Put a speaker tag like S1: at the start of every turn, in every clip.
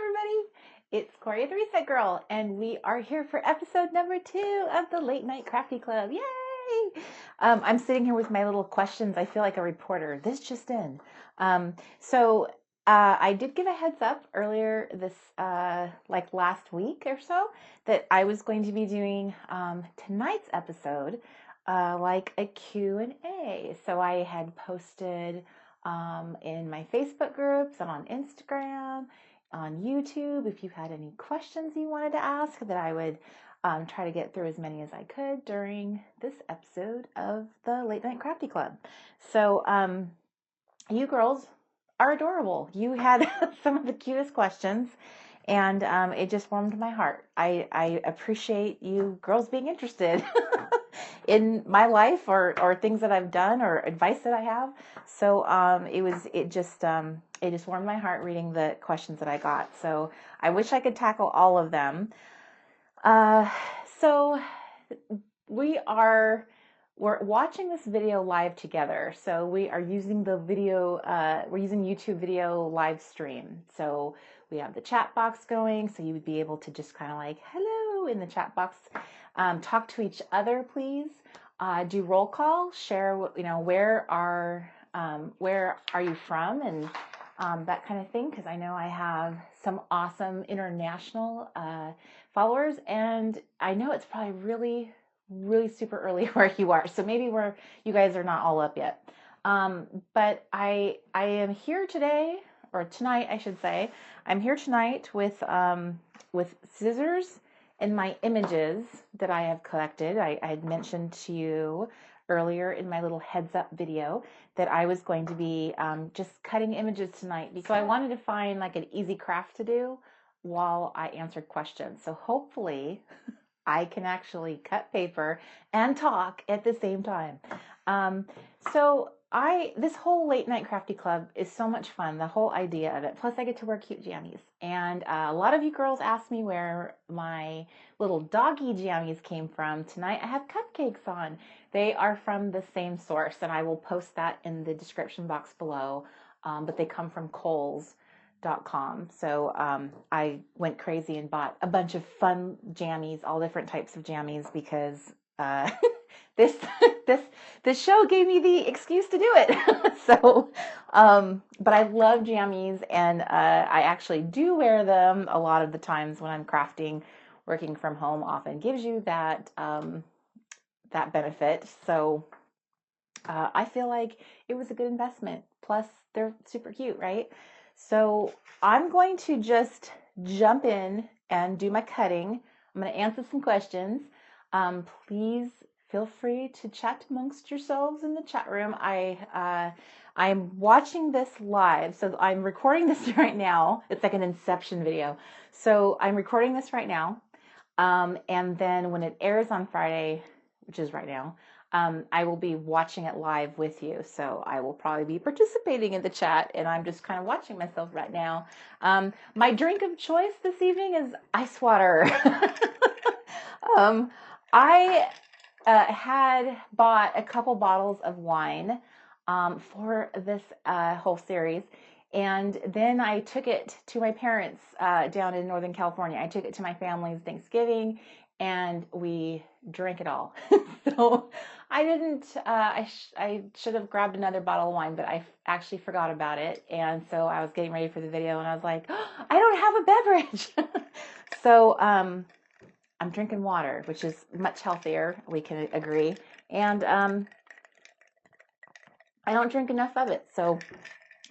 S1: everybody. It's Corey the Reset Girl, and we are here for episode number 2 of the Late Night Crafty Club. Yay! I'm sitting here with my little questions. I feel like a reporter. This just in. So I did give a heads up earlier this, like last week or so, that I was going to be doing tonight's episode like a Q&A. So I had posted in my Facebook groups and on Instagram, on YouTube, if you had any questions you wanted to ask, that I would try to get through as many as I could during this episode of the Late Night Crafty Club. So you girls are adorable. You had some of the cutest questions, and it just warmed my heart. I appreciate you girls being interested in my life or things that I've done or advice that I have. So it just warmed my heart reading the questions that I got. So I wish I could tackle all of them. So we're watching this video live together. So we are using the video, we're using YouTube video live stream. So we have the chat box going, so you would be able to just kind of like, hello, in the chat box. Talk to each other, please. Do roll call, share, where are you from, and that kind of thing, because I know I have some awesome international followers, and I know it's probably really super early where you are, so maybe where you guys are not all up yet. But I am here today, or tonight I should say. I'm here tonight with scissors and my images that I have collected. I had mentioned to you earlier in my little heads up video that I was going to be just cutting images tonight. So I wanted to find like an easy craft to do while I answered questions. So hopefully I can actually cut paper and talk at the same time. So this whole Late Night Crafty Club is so much fun, the whole idea of it. Plus I get to wear cute jammies. And a lot of you girls asked me where my little doggy jammies came from. Tonight I have cupcakes on. They are from the same source, and I will post that in the description box below. But they come from Kohl's.com. So I went crazy and bought a bunch of fun jammies, all different types of jammies, because this show gave me the excuse to do it. So, but I love jammies, and I actually do wear them a lot of the times when I'm crafting. Working from home often gives you that that benefit. So I feel like it was a good investment. Plus, they're super cute, right? So I'm going to just jump in and do my cutting. I'm going to answer some questions. Please feel free to chat amongst yourselves in the chat room. I'm watching this live, so I'm recording this right now. It's like an Inception video. So I'm recording this right now. And then when it airs on Friday, which is right now, I will be watching it live with you. So I will probably be participating in the chat, and I'm just kind of watching myself right now. My drink of choice this evening is ice water. I had bought a couple bottles of wine for this whole series. And then I took it to my parents down in Northern California. I took it to my family's Thanksgiving, and we drank it all. So I didn't, I should have grabbed another bottle of wine, but I actually forgot about it. And so I was getting ready for the video, and I was like, oh, I don't have a beverage. So I'm drinking water, which is much healthier, we can agree. And I don't drink enough of it. So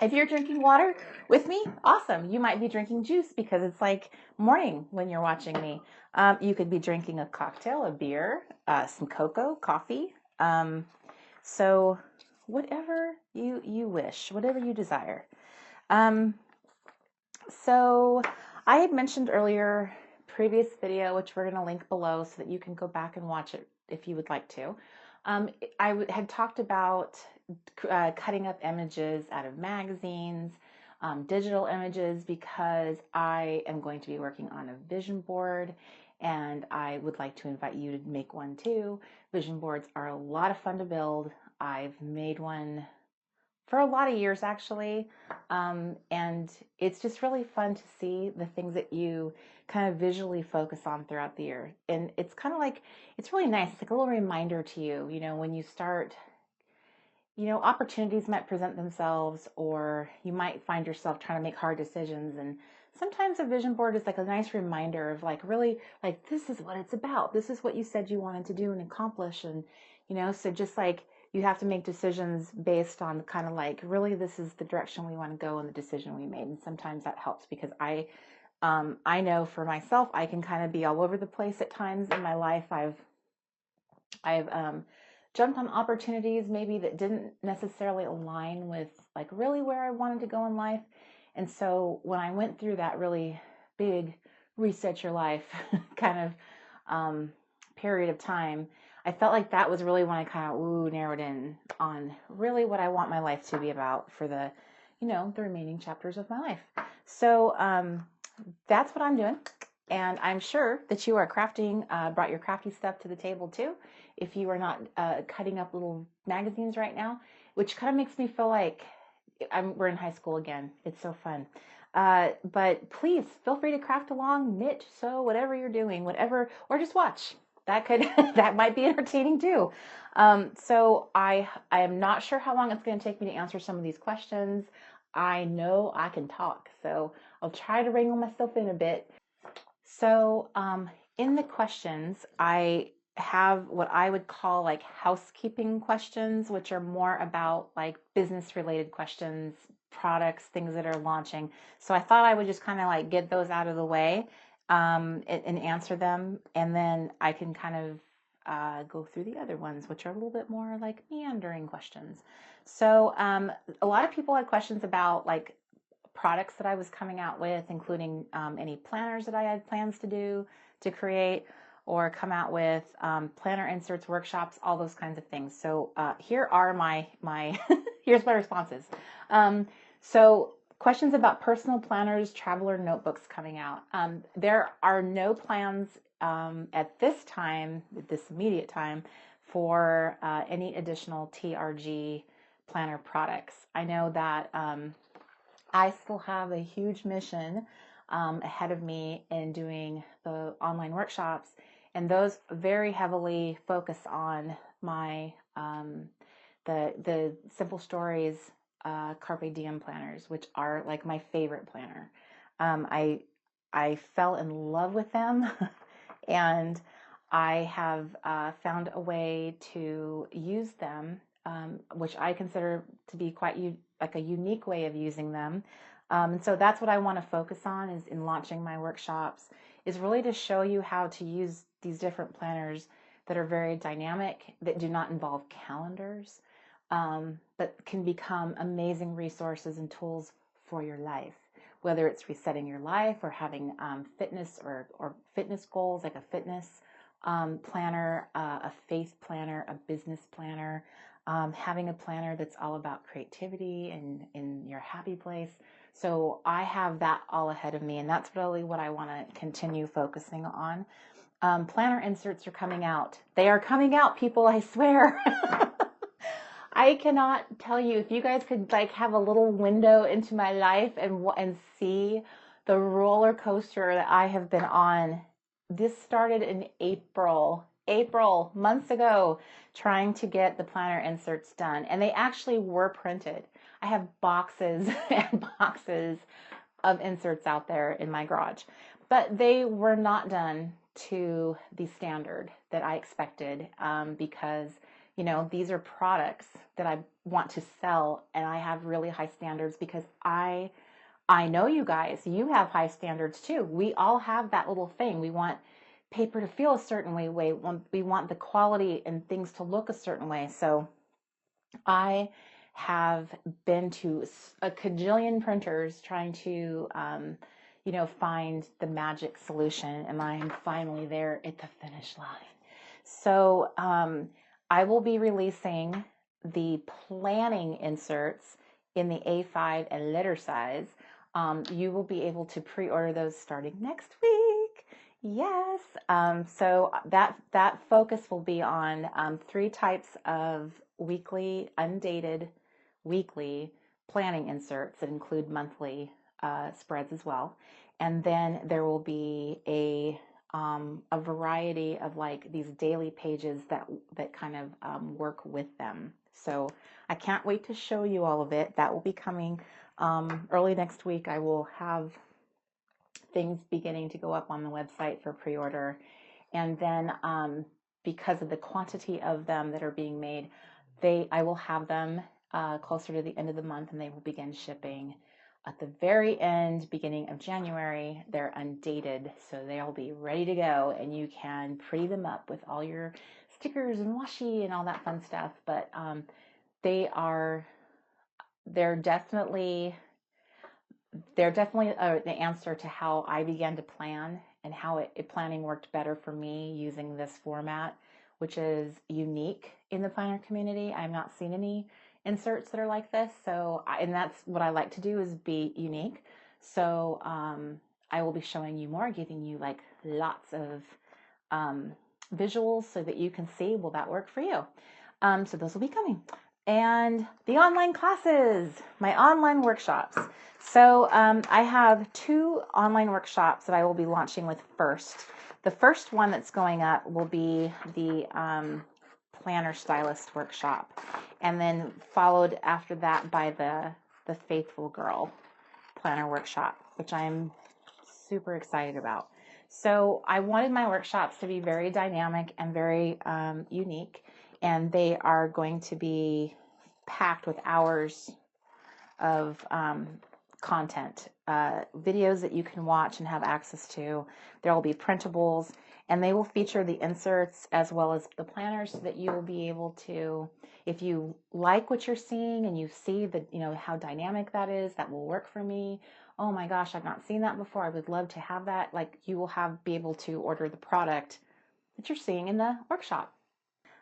S1: if you're drinking water with me, awesome. You might be drinking juice because it's like morning when you're watching me. You could be drinking a cocktail, a beer, some cocoa, coffee. So whatever you wish, whatever you desire. So I had mentioned earlier, previous video, which we're going to link below so that you can go back and watch it if you would like to. I had talked about cutting up images out of magazines, digital images, because I am going to be working on a vision board, and I would like to invite you to make one too. Vision boards are a lot of fun to build. I've made one for a lot of years actually. And it's just really fun to see the things that you kind of visually focus on throughout the year. And it's kind of like, it's really nice. It's like a little reminder to you, when you start, opportunities might present themselves, or you might find yourself trying to make hard decisions. And sometimes a vision board is like a nice reminder of like, really, like, this is what it's about. This is what you said you wanted to do and accomplish. And, so just like you have to make decisions based on kind of like, really, this is the direction we want to go and the decision we made. And sometimes that helps because I know for myself, I can kind of be all over the place at times in my life. I've jumped on opportunities maybe that didn't necessarily align with like really where I wanted to go in life. And so when I went through that really big reset your life kind of period of time, I felt like that was really when I kind of narrowed in on really what I want my life to be about for the, the remaining chapters of my life. So that's what I'm doing. And I'm sure that you are crafting, brought your crafty stuff to the table too. If you are not cutting up little magazines right now, which kind of makes me feel like we're in high school again. It's so fun. But please feel free to craft along, knit, sew, whatever you're doing, whatever, or just watch. That might be entertaining too. So I am not sure how long it's going to take me to answer some of these questions. I know I can talk, so I'll try to wrangle myself in a bit. So in the questions, I have what I would call like housekeeping questions, which are more about like business related questions, products, things that are launching. So I thought I would just kind of like get those out of the way and answer them. And then I can kind of go through the other ones, which are a little bit more like meandering questions. So a lot of people had questions about like products that I was coming out with, including any planners that I had plans to create or come out with, planner inserts, workshops, all those kinds of things. So here are my here's my responses. So questions about personal planners, traveler notebooks coming out. There are no plans at this time, this immediate time, for any additional TRG planner products. I know that I still have a huge mission ahead of me in doing the online workshops, and those very heavily focus on my the Simple Stories Carpe Diem planners, which are like my favorite planner. I fell in love with them, and I have found a way to use them, which I consider to be quite like a unique way of using them. And so that's what I want to focus on is in launching my workshops, is really to show you how to use these different planners that are very dynamic, that do not involve calendars, but can become amazing resources and tools for your life, whether it's resetting your life or having fitness or fitness goals, like a fitness planner, a faith planner, a business planner, having a planner that's all about creativity and in your happy place. So I have that all ahead of me, and that's really what I want to continue focusing on. Planner inserts are coming out. They are coming out, people, I swear. I cannot tell you, if you guys could like have a little window into my life and see the roller coaster that I have been on. This started in April, months ago, trying to get the planner inserts done. And they actually were printed. I have boxes and boxes of inserts out there in my garage, but they were not done to the standard that I expected, because these are products that I want to sell, and I have really high standards because I know you guys, you have high standards too. We all have that little thing. We want paper to feel a certain way. We want the quality and things to look a certain way. So I have been to a cajillion printers trying to, find the magic solution, and I am finally there at the finish line. So I will be releasing the planning inserts in the A5 and letter size. You will be able to pre-order those starting next week. Yes. So that focus will be on 3 types of weekly undated weekly planning inserts that include monthly spreads as well. And then there will be a variety of like these daily pages that kind of work with them. So I can't wait to show you all of it. That will be coming early next week. I will have things beginning to go up on the website for pre-order. And then because of the quantity of them that are being made, I will have them closer to the end of the month, and they will begin shipping at the very end, beginning of January. They're undated, so they'll be ready to go, and you can pretty them up with all your stickers and washi and all that fun stuff. But they're definitely the answer to how I began to plan and how planning worked better for me using this format, which is unique in the planner community. I've not seen any inserts that are like this. So, and that's what I like to do, is be unique. So I will be showing you more, giving you like lots of visuals so that you can see, will that work for you? So those will be coming. And the online classes, my online workshops. So I have 2 online workshops that I will be launching with first. The first one that's going up will be the Planner Stylist workshop, and then followed after that by the Faithful Girl Planner workshop, which I'm super excited about. So I wanted my workshops to be very dynamic and very unique, and they are going to be packed with hours of content, videos that you can watch and have access to. There will be printables, and they will feature the inserts as well as the planners, so that you will be able to, if you like what you're seeing and you see that, you know, how dynamic that is, that will work for me. Oh my gosh, I've not seen that before. I would love to have that. Like, you will be able to order the product that you're seeing in the workshop.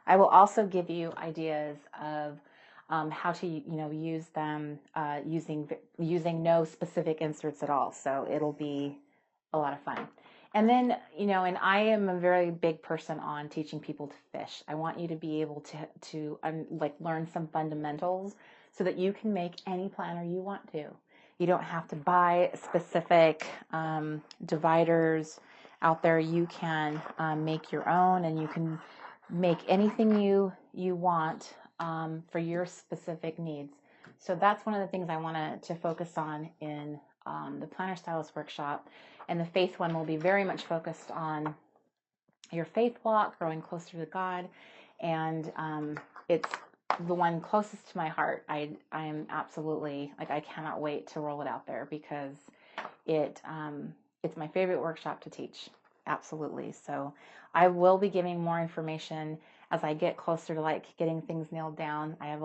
S1: I will also give you ideas of how to, use them using no specific inserts at all. So it'll be a lot of fun. And then, and I am a very big person on teaching people to fish. I want you to be able to learn some fundamentals so that you can make any planner you want to. You don't have to buy specific dividers out there. You can make your own, and you can make anything you want for your specific needs. So that's one of the things I want to focus on in the Planner Stylist workshop. And the faith one will be very much focused on your faith walk, growing closer to God. And it's the one closest to my heart. I am absolutely, I cannot wait to roll it out there, because it's my favorite workshop to teach. Absolutely. So I will be giving more information as I get closer to getting things nailed down. I have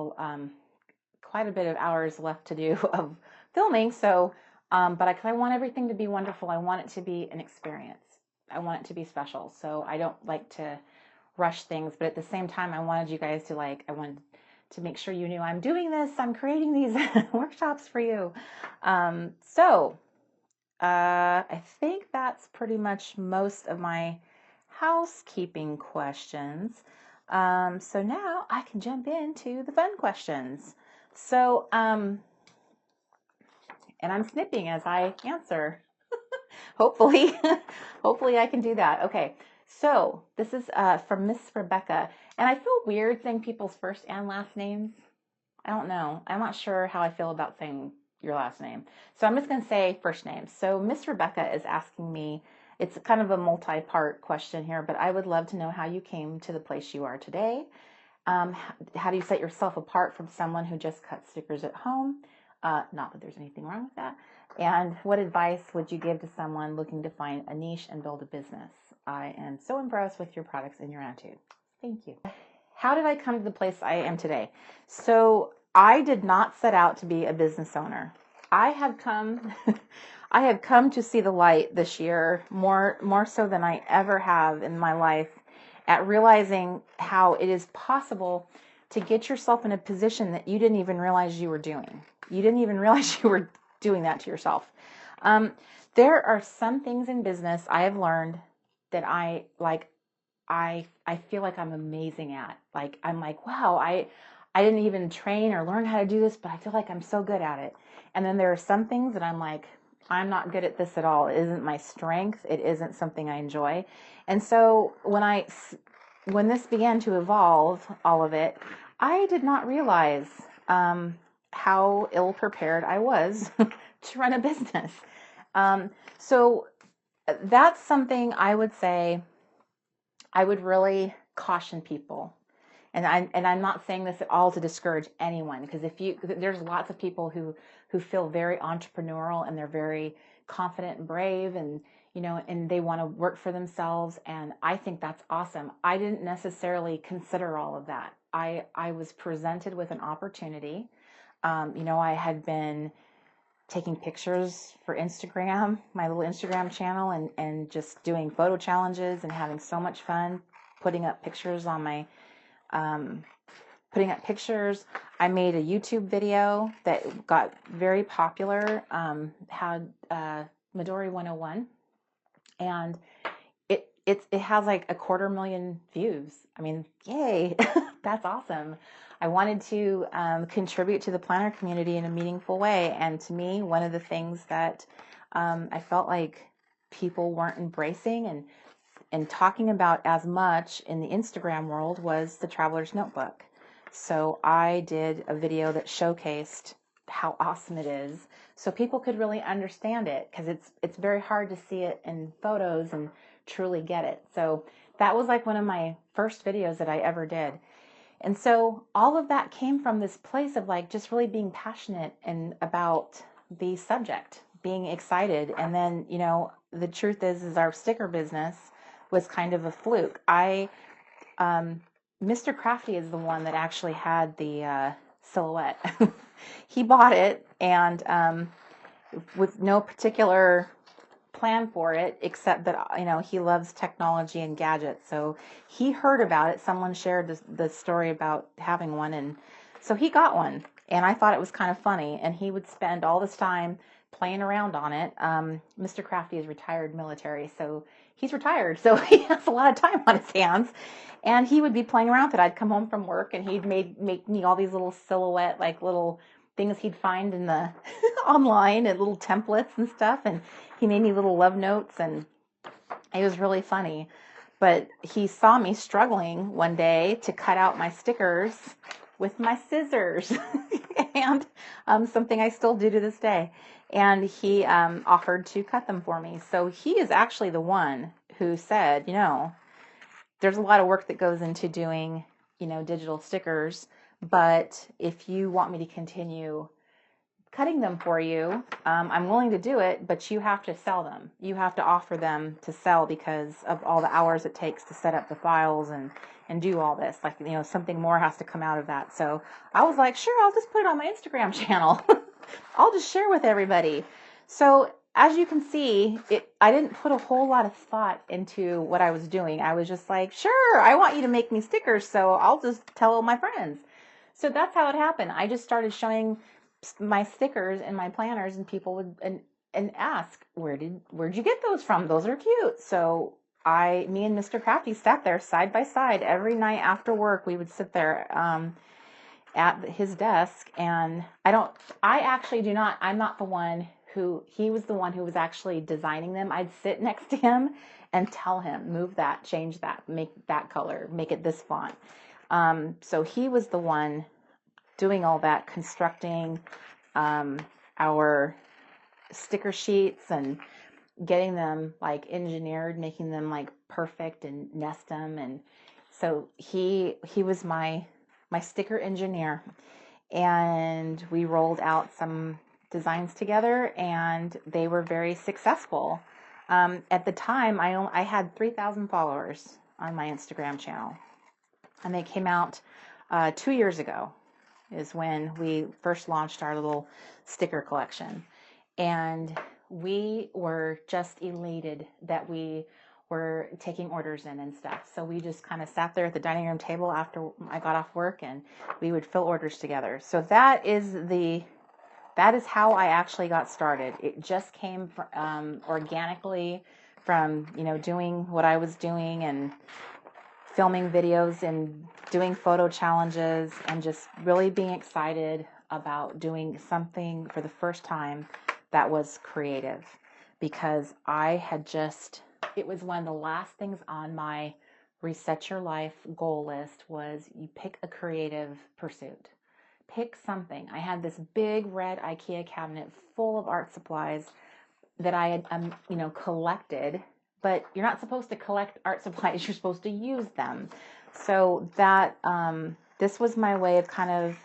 S1: quite a bit of hours left to do of filming. So, but I want everything to be wonderful. I want it to be an experience. I want it to be special. So I don't like to rush things, but at the same time, I wanted you guys to I wanted to make sure you knew I'm doing this. I'm creating these workshops for you. I think that's pretty much most of my housekeeping questions. So now I can jump into the fun questions. So, and I'm snipping as I answer. Hopefully, hopefully I can do that. Okay. So this is from Miss Rebecca, and I feel weird saying people's first and last names. I don't know. I'm not sure how I feel about saying your last name. So I'm just going to say first name. So Miss Rebecca is asking me, it's kind of a multi-part question here, but I would love to know how you came to the place you are today. How do you set yourself apart from someone who just cuts stickers at home? Not that there's anything wrong with that. And what advice would you give to someone looking to find a niche and build a business? I am so impressed with your products and your attitude. Thank you. How did I come to the place I am today? So I did not set out to be a business owner. I have come to see the light this year, more so than I ever have in my life, at realizing how it is possible to get yourself in a position that you didn't even realize you were doing. You didn't even realize you were doing that to yourself. There are some things in business I have learned that I feel like I'm amazing at. I'm like, wow, I didn't even train or learn how to do this, but I feel like I'm so good at it. And then there are some things that I'm like, I'm not good at this at all. It isn't my strength. It isn't something I enjoy. And so when this began to evolve, all of it, I did not realize how ill prepared I was to run a business. So that's something I would say I would really caution people. And I'm not saying this at all to discourage anyone, because there's lots of people who feel very entrepreneurial and they're very confident and brave, and and they want to work for themselves, and I think that's awesome. I didn't necessarily consider all of that. I was presented with an opportunity. I had been taking pictures for Instagram, my little Instagram channel, and just doing photo challenges and having so much fun putting up pictures on my I made a YouTube video that got very popular, had Midori 101, and it has like 250,000 views. I mean, yay, that's awesome. I wanted to contribute to the planner community in a meaningful way, and to me, one of the things that I felt like people weren't embracing and talking about as much in the Instagram world was the Traveler's Notebook. So I did a video that showcased how awesome it is, so people could really understand it, because it's very hard to see it in photos and truly get it. So that was like one of my first videos that I ever did. And so all of that came from this place of like just really being passionate and about the subject, being excited. And then, the truth is our sticker business was kind of a fluke. Mr. Crafty is the one that actually had the silhouette. He bought it, and with no particular plan for it, except that he loves technology and gadgets. So he heard about it. Someone shared the story about having one, and so he got one. And I thought it was kind of funny. And he would spend all this time playing around on it. Mr. Crafty is retired military, so he's retired, so he has a lot of time on his hands. And he would be playing around with it. I'd come home from work, and he'd make me all these little silhouette, like little things he'd find in the online, and little templates and stuff. And he made me little love notes, and it was really funny. But he saw me struggling one day to cut out my stickers with my scissors, and something I still do to this day. And he offered to cut them for me. So he is actually the one who said, there's a lot of work that goes into doing, digital stickers, but if you want me to continue cutting them for you, I'm willing to do it, but you have to sell them. You have to offer them to sell because of all the hours it takes to set up the files and do all this. Like, something more has to come out of that. So I was like, sure, I'll just put it on my Instagram channel. I'll just share with everybody. So as you can see, I didn't put a whole lot of thought into what I was doing. I was just like, sure, I want you to make me stickers, so I'll just tell all my friends. So that's how it happened. I just started showing my stickers and my planners, and people would and ask, where'd you get those from? Those are cute. So me and Mr. Crafty sat there side by side every night after work. We would sit there at his desk, and I'm not the one he was the one who was actually designing them. I'd sit next to him and tell him, move that, change that, make that color, make it this font. So he was the one doing all that, constructing our sticker sheets and getting them like engineered, making them like perfect and nest them. And so he was my sticker engineer, and we rolled out some designs together, and they were very successful. At the time, I had 3,000 followers on my Instagram channel, and they came out 2 years ago is when we first launched our little sticker collection. And we were just elated that we were taking orders in and stuff. So we just kind of sat there at the dining room table after I got off work, and we would fill orders together. So that is how I actually got started. It just came from, organically from, doing what I was doing and filming videos and doing photo challenges and just really being excited about doing something for the first time that was creative, because I had just, it was one of the last things on my reset your life goal list was you pick a creative pursuit. Pick something. I had this big red IKEA cabinet full of art supplies that I had, collected, but you're not supposed to collect art supplies, you're supposed to use them. So that, this was my way of kind of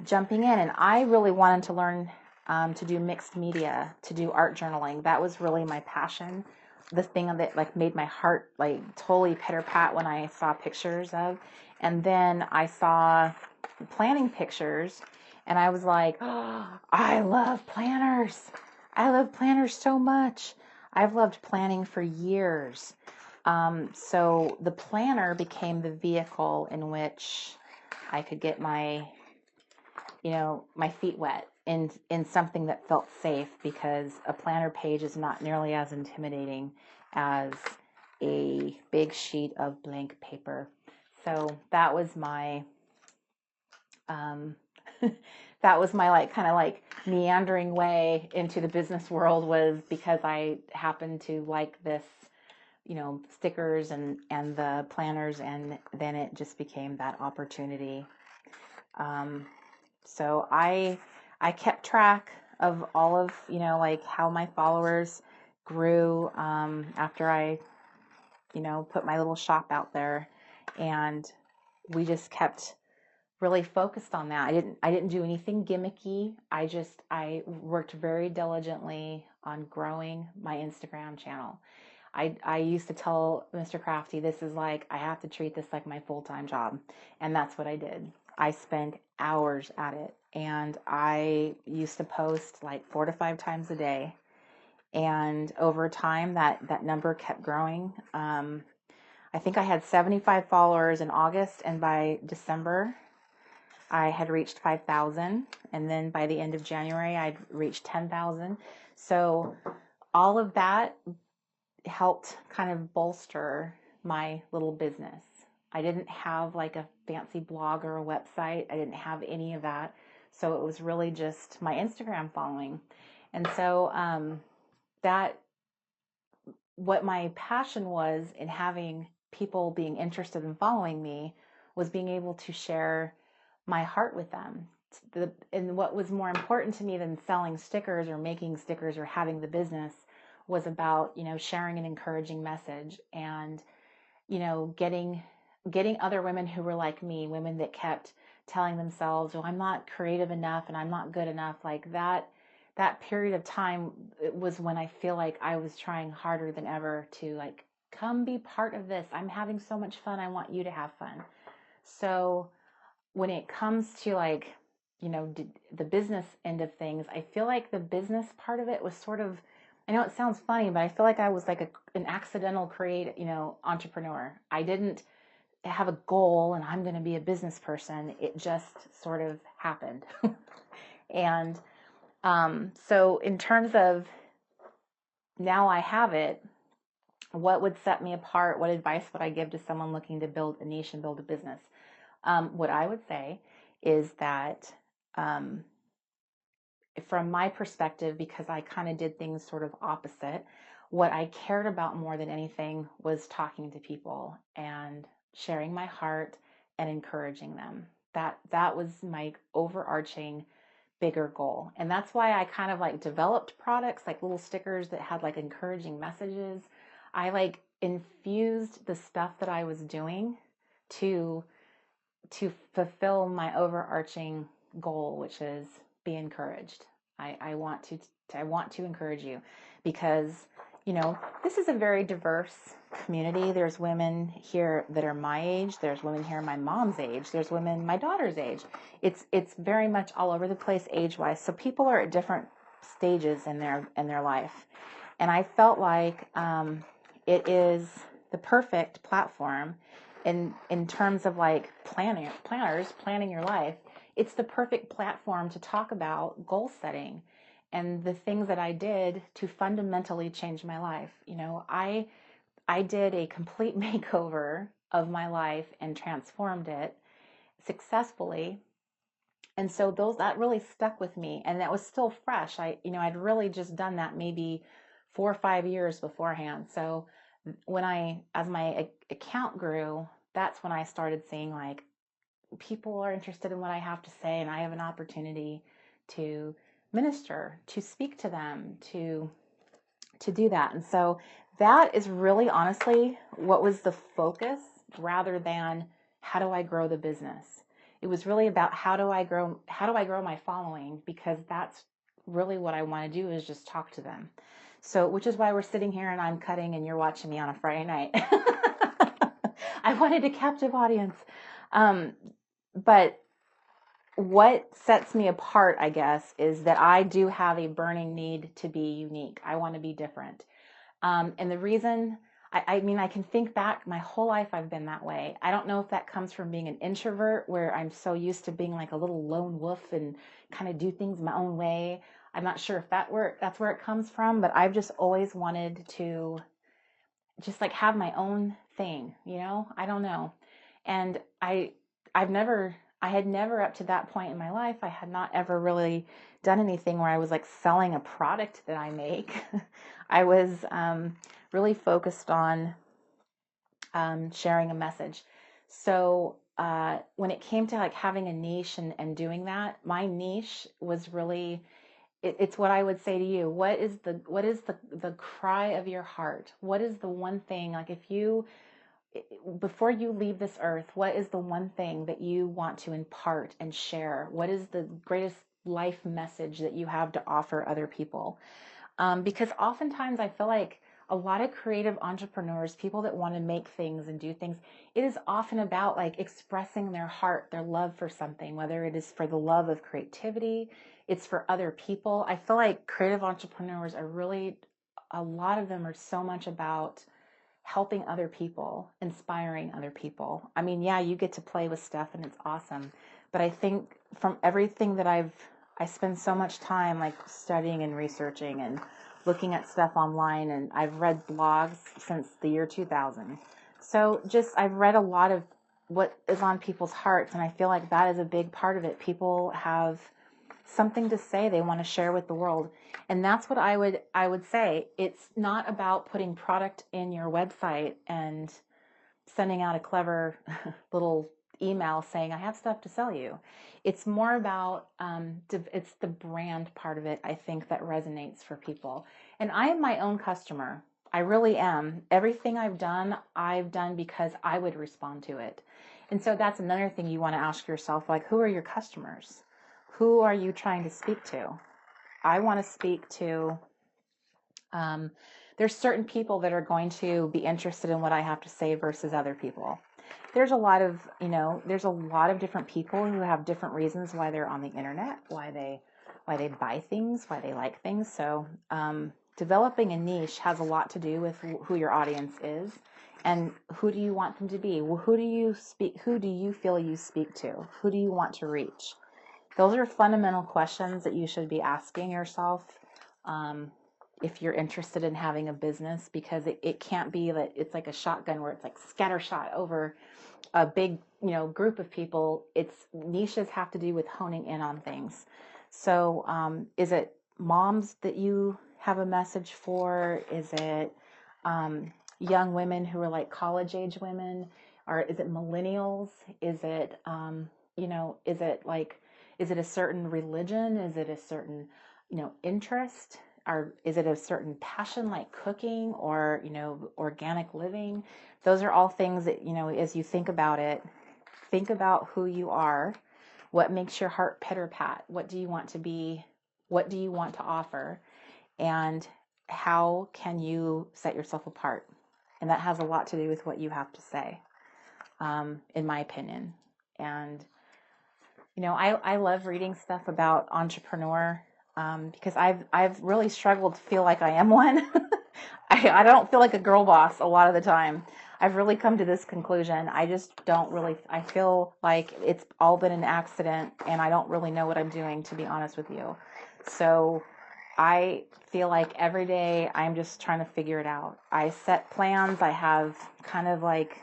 S1: jumping in, and I really wanted to learn to do mixed media, to do art journaling. That was really my passion. The thing that like made my heart like totally pitter pat when I saw pictures of, and then I saw planning pictures, and I was like, oh, I love planners. I love planners so much. I've loved planning for years. So the planner became the vehicle in which I could get my, my feet wet in something that felt safe, because a planner page is not nearly as intimidating as a big sheet of blank paper. So that was my, that was my like kind of like meandering way into the business world, was because I happened to like this, stickers and the planners, and then it just became that opportunity. So I kept track of all of, like how my followers grew after I, put my little shop out there, and we just kept really focused on that. I didn't do anything gimmicky. I worked very diligently on growing my Instagram channel. I used to tell Mr. Crafty, this is like, I have to treat this like my full-time job. And that's what I did. I spent hours at it, and I used to post like 4 to 5 times a day. And over time, that number kept growing. I think I had 75 followers in August, and by December, I had reached 5,000. And then by the end of January, I'd reached 10,000. So all of that helped kind of bolster my little business. I didn't have like a fancy blog or a website. I didn't have any of that. So it was really just my Instagram following. And so that, what my passion was in having people being interested in following me, was being able to share my heart with them. And what was more important to me than selling stickers or making stickers or having the business was about, sharing an encouraging message, and, getting other women who were like me, women that kept telling themselves, well, I'm not creative enough and I'm not good enough. Like that period of time, it was when I feel like I was trying harder than ever to like, come be part of this. I'm having so much fun. I want you to have fun. So when it comes to like, the business end of things, I feel like the business part of it was sort of, I know it sounds funny, but I feel like I was like an accidental entrepreneur. I didn't have a goal and I'm going to be a business person. It just sort of happened. And so in terms of now I have it, what would set me apart? What advice would I give to someone looking to build a niche and build a business? What I would say is that from my perspective, because I kind of did things sort of opposite, what I cared about more than anything was talking to people and sharing my heart and encouraging them. That was my overarching bigger goal. And that's why I kind of like developed products like little stickers that had like encouraging messages. I like infused the stuff that I was doing to fulfill my overarching goal, which is be encouraged. I want to encourage you, because this is a very diverse community. There's women here that are my age. There's women here my mom's age. There's women my daughter's age. It's very much all over the place age-wise. So people are at different stages in their life, and I felt like it is the perfect platform in terms of like planning your life. It's the perfect platform to talk about goal setting and the things that I did to fundamentally change my life. I did a complete makeover of my life and transformed it successfully. And so that really stuck with me, and that was still fresh. I'd really just done that maybe 4 or 5 years beforehand. So as my account grew, that's when I started seeing like people are interested in what I have to say, and I have an opportunity to minister, to speak to them, to do that. And so that is really honestly what was the focus, rather than how do I grow the business. It was really about how do I grow my following, because that's really what I want to do, is just talk to them. So, which is why we're sitting here and I'm cutting and you're watching me on a Friday night. I wanted a captive audience. But what sets me apart, I guess, is that I do have a burning need to be unique. I want to be different. And the reason, I mean, I can think back my whole life I've been that way. I don't know if that comes from being an introvert, where I'm so used to being like a little lone wolf and kind of do things my own way. I'm not sure if that's where it comes from, but I've just always wanted to just like have my own thing, I don't know. And I had never up to that point in my life, I had not ever really done anything where I was like selling a product that I make. I was really focused on sharing a message. So when it came to like having a niche and doing that, my niche was really, it's what I would say to you. What is the cry of your heart? What is the one thing, like before you leave this earth, what is the one thing that you want to impart and share? What is the greatest life message that you have to offer other people? Because oftentimes I feel like a lot of creative entrepreneurs, people that want to make things and do things, it is often about like expressing their heart, their love for something, whether it is for the love of creativity, it's for other people. I feel like creative entrepreneurs are really, a lot of them are so much about helping other people, inspiring other people. I mean, yeah, you get to play with stuff and it's awesome. But I think from everything that I spend so much time like studying and researching and looking at stuff online, and I've read blogs since the year 2000. So I've read a lot of what is on people's hearts, and I feel like that is a big part of it. People have something to say they want to share with the world. And that's what I would say. It's not about putting product in your website and sending out a clever little email saying, I have stuff to sell you. It's more about, it's the brand part of it, I think, that resonates for people. And I am my own customer. I really am. Everything I've done because I would respond to it. And so that's another thing you want to ask yourself, like, who are your customers? Who are you trying to speak to? I want to speak to, there's certain people that are going to be interested in what I have to say versus other people. There's a lot of different people who have different reasons why they're on the internet, why they buy things, why they like things. So developing a niche has a lot to do with who your audience is and who do you want them to be. Well, who do you feel you speak to? Who do you want to reach? Those are fundamental questions that you should be asking yourself if you're interested in having a business, because it can't be that it's like a shotgun where it's like scattershot over a big group of people. Niches have to do with honing in on things. So is it moms that you have a message for? Is it young women who are like college age women? Or is it millennials? Is it is it a certain religion? Is it a certain, interest? Or is it a certain passion like cooking or, organic living? Those are all things that, as you think about it, think about who you are, what makes your heart pitter pat, what do you want to be, what do you want to offer, and how can you set yourself apart? And that has a lot to do with what you have to say, in my opinion. And I love reading stuff about entrepreneur because I've really struggled to feel like I am one. I don't feel like a girl boss a lot of the time. I've really come to this conclusion. I just don't really, I feel like it's all been an accident and I don't really know what I'm doing, to be honest with you. So I feel like every day I'm just trying to figure it out. I set plans. I have kind of like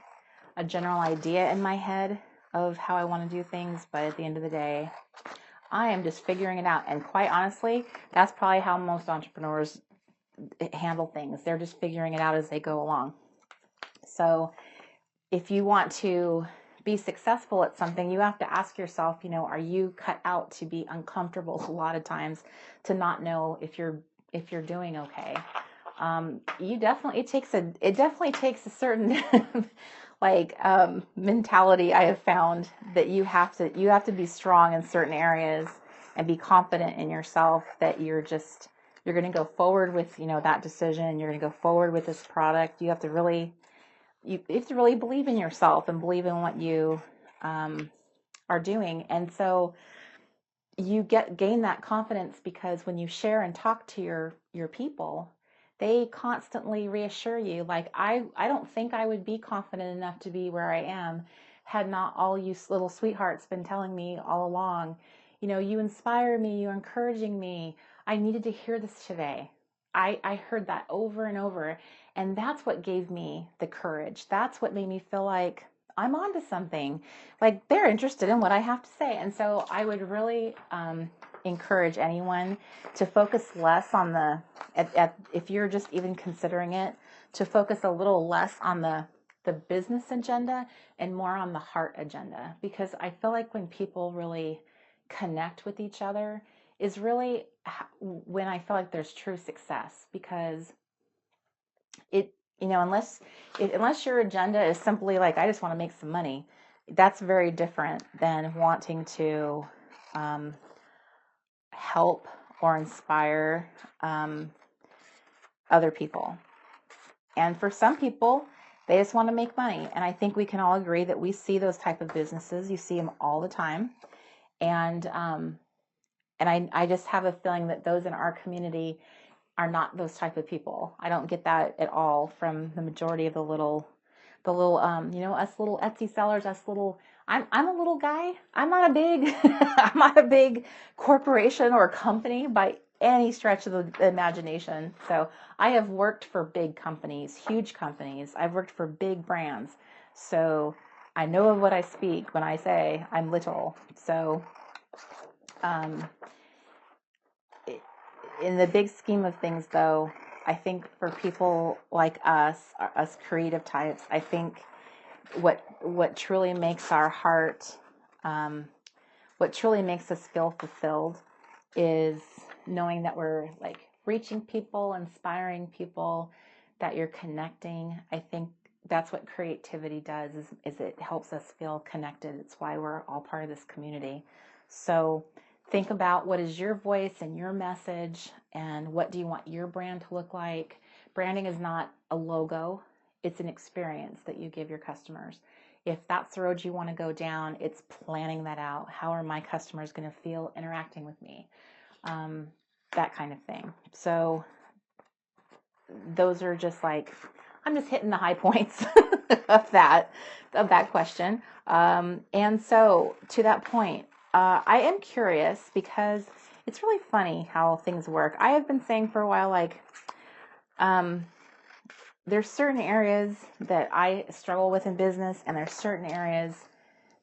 S1: a general idea in my head of how I want to do things, but at the end of the day, I am just figuring it out. And quite honestly, that's probably how most entrepreneurs handle things. They're just figuring it out as they go along. So if you want to be successful at something, you have to ask yourself, you know, are you cut out to be uncomfortable a lot of times, to not know if you're doing okay? It definitely takes a certain mentality. I have found that you have to be strong in certain areas and be confident in yourself that you're going to go forward with, you know, that decision. You're going to go forward with this product. You have to really believe in yourself and believe in what you are doing. And so you gain that confidence because when you share and talk to your people, they constantly reassure you. Like, I don't think I would be confident enough to be where I am had not all you little sweethearts been telling me all along, you know, you inspire me, you're encouraging me. I needed to hear this today. I heard that over and over. And that's what gave me the courage. That's what made me feel like I'm onto something. Like, they're interested in what I have to say. And so I would really encourage anyone to focus less on if you're just even considering it, to focus a little less on the business agenda and more on the heart agenda. Because I feel like when people really connect with each other is really when I feel like there's true success. Because unless your agenda is simply like, I just want to make some money, that's very different than wanting to help or inspire other people. And for some people, they just want to make money. And I think we can all agree that we see those type of businesses. You see them all the time. And I just have a feeling that those in our community are not those type of people. I don't get that at all from the majority of the little us little Etsy sellers, I'm a little guy. I'm not a big corporation or company by any stretch of the imagination. So I have worked for big companies, huge companies. I've worked for big brands. So I know of what I speak when I say I'm little. So in the big scheme of things, though, I think for people like us creative types, I think what truly makes our heart, what truly makes us feel fulfilled is knowing that we're like reaching people, inspiring people, that you're connecting. I think that's what creativity does, is it helps us feel connected. It's why we're all part of this community. So think about what is your voice and your message, and what do you want your brand to look like. Branding is not a logo. It's an experience that you give your customers. If that's the road you want to go down, it's planning that out. How are my customers going to feel interacting with me? That kind of thing. So those are just like, I'm just hitting the high points of that question. And so to that point, I am curious because it's really funny how things work. I have been saying for a while, like, there's certain areas that I struggle with in business, and there's certain areas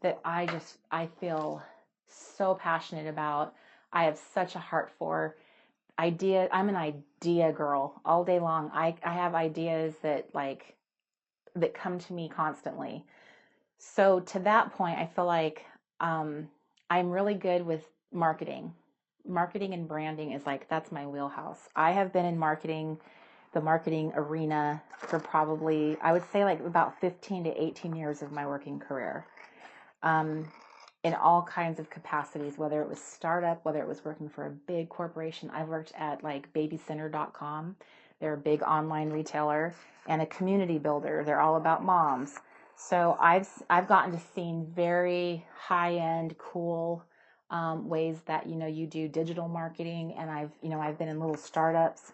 S1: that I feel so passionate about. I have such a heart for idea. I'm an idea girl all day long. I have ideas that come to me constantly. So to that point, I feel like I'm really good with marketing. Marketing and branding is that's my wheelhouse. I have been in the marketing arena for probably, I would say, about 15 to 18 years of my working career. In all kinds of capacities, whether it was startup, whether it was working for a big corporation. I've worked at babycenter.com. They're a big online retailer, and a community builder. They're all about moms. So I've gotten to see very high-end, cool ways that you do digital marketing, and I've been in little startups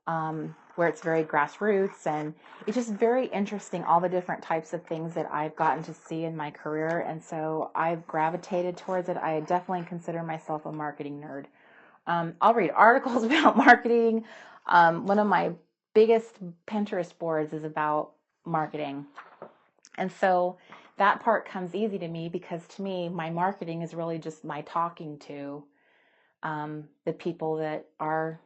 S1: where it's very grassroots, and it's just very interesting, all the different types of things that I've gotten to see in my career. And so I've gravitated towards it. I definitely consider myself a marketing nerd. I'll read articles about marketing. One of my biggest Pinterest boards is about marketing. And so that part comes easy to me because to me, my marketing is really just my talking to the people that are,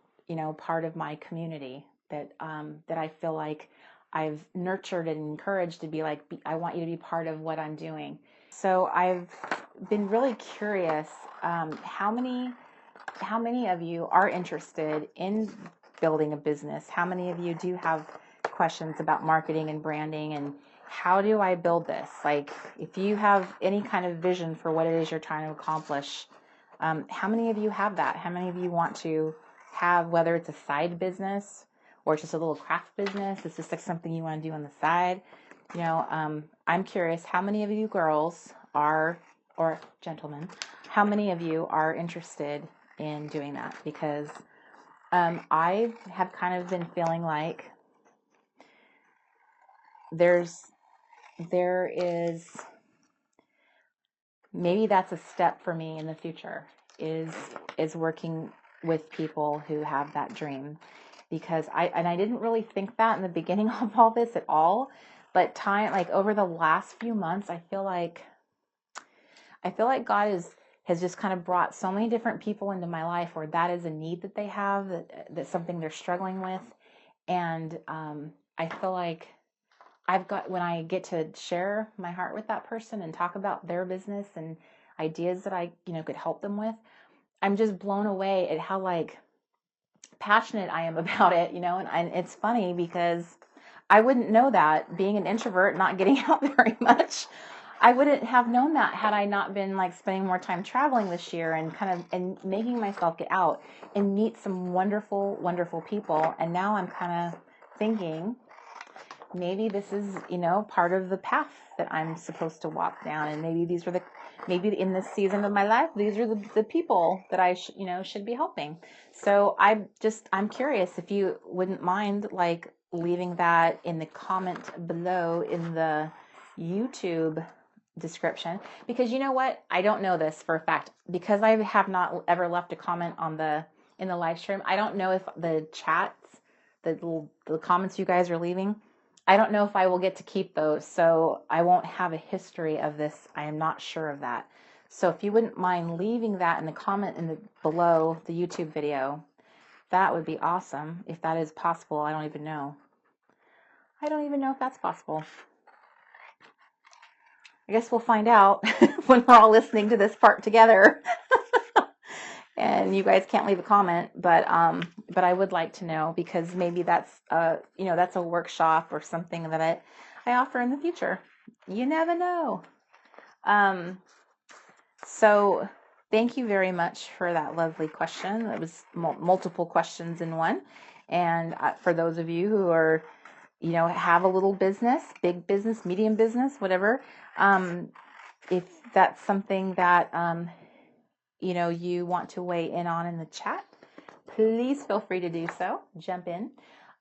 S1: part of my community that I feel like I've nurtured and encouraged to be like, I want you to be part of what I'm doing. So I've been really curious, how many of you are interested in building a business? How many of you do have questions about marketing and branding and how do I build this? Like, if you have any kind of vision for what it is you're trying to accomplish, how many of you have that? How many of you want to have, whether it's a side business or just a little craft business, it's just like something you want to do on the side? I'm curious, how many of you girls are, or gentlemen, how many of you are interested in doing that? Because I have kind of been feeling like there is, maybe that's a step for me in the future, is working with people who have that dream. Because I didn't really think that in the beginning of all this at all, but over the last few months, I feel like God has just kind of brought so many different people into my life where that is a need that they have, that's something they're struggling with. And I feel like when I get to share my heart with that person and talk about their business and ideas that I, could help them with, I'm just blown away at how passionate I am about it, and it's funny because I wouldn't know that, being an introvert, not getting out very much. I wouldn't have known that had I not been spending more time traveling this year and making myself get out and meet some wonderful, wonderful people. And now I'm kind of thinking, maybe this is, part of the path that I'm supposed to walk down. And maybe maybe in this season of my life, these are the people that I should be helping. So I'm curious if you wouldn't mind leaving that in the comment below in the YouTube description, because you know what? I don't know this for a fact, because I have not ever left a comment in the live stream. I don't know if the chats, the comments you guys are leaving, I don't know if I will get to keep those, so I won't have a history of this. I am not sure of that. So if you wouldn't mind leaving that in the comment below the YouTube video, that would be awesome. If that is possible, I don't even know. I don't even know if that's possible. I guess we'll find out when we're all listening to this part together. And you guys can't leave a comment, but I would like to know, because maybe that's that's a workshop or something that I offer in the future. You never know. So thank you very much for that lovely question. It was multiple questions in one. And for those of you who are, have a little business, big business, medium business, whatever, if that's something that you want to weigh in on in the chat, please feel free to do so. Jump in.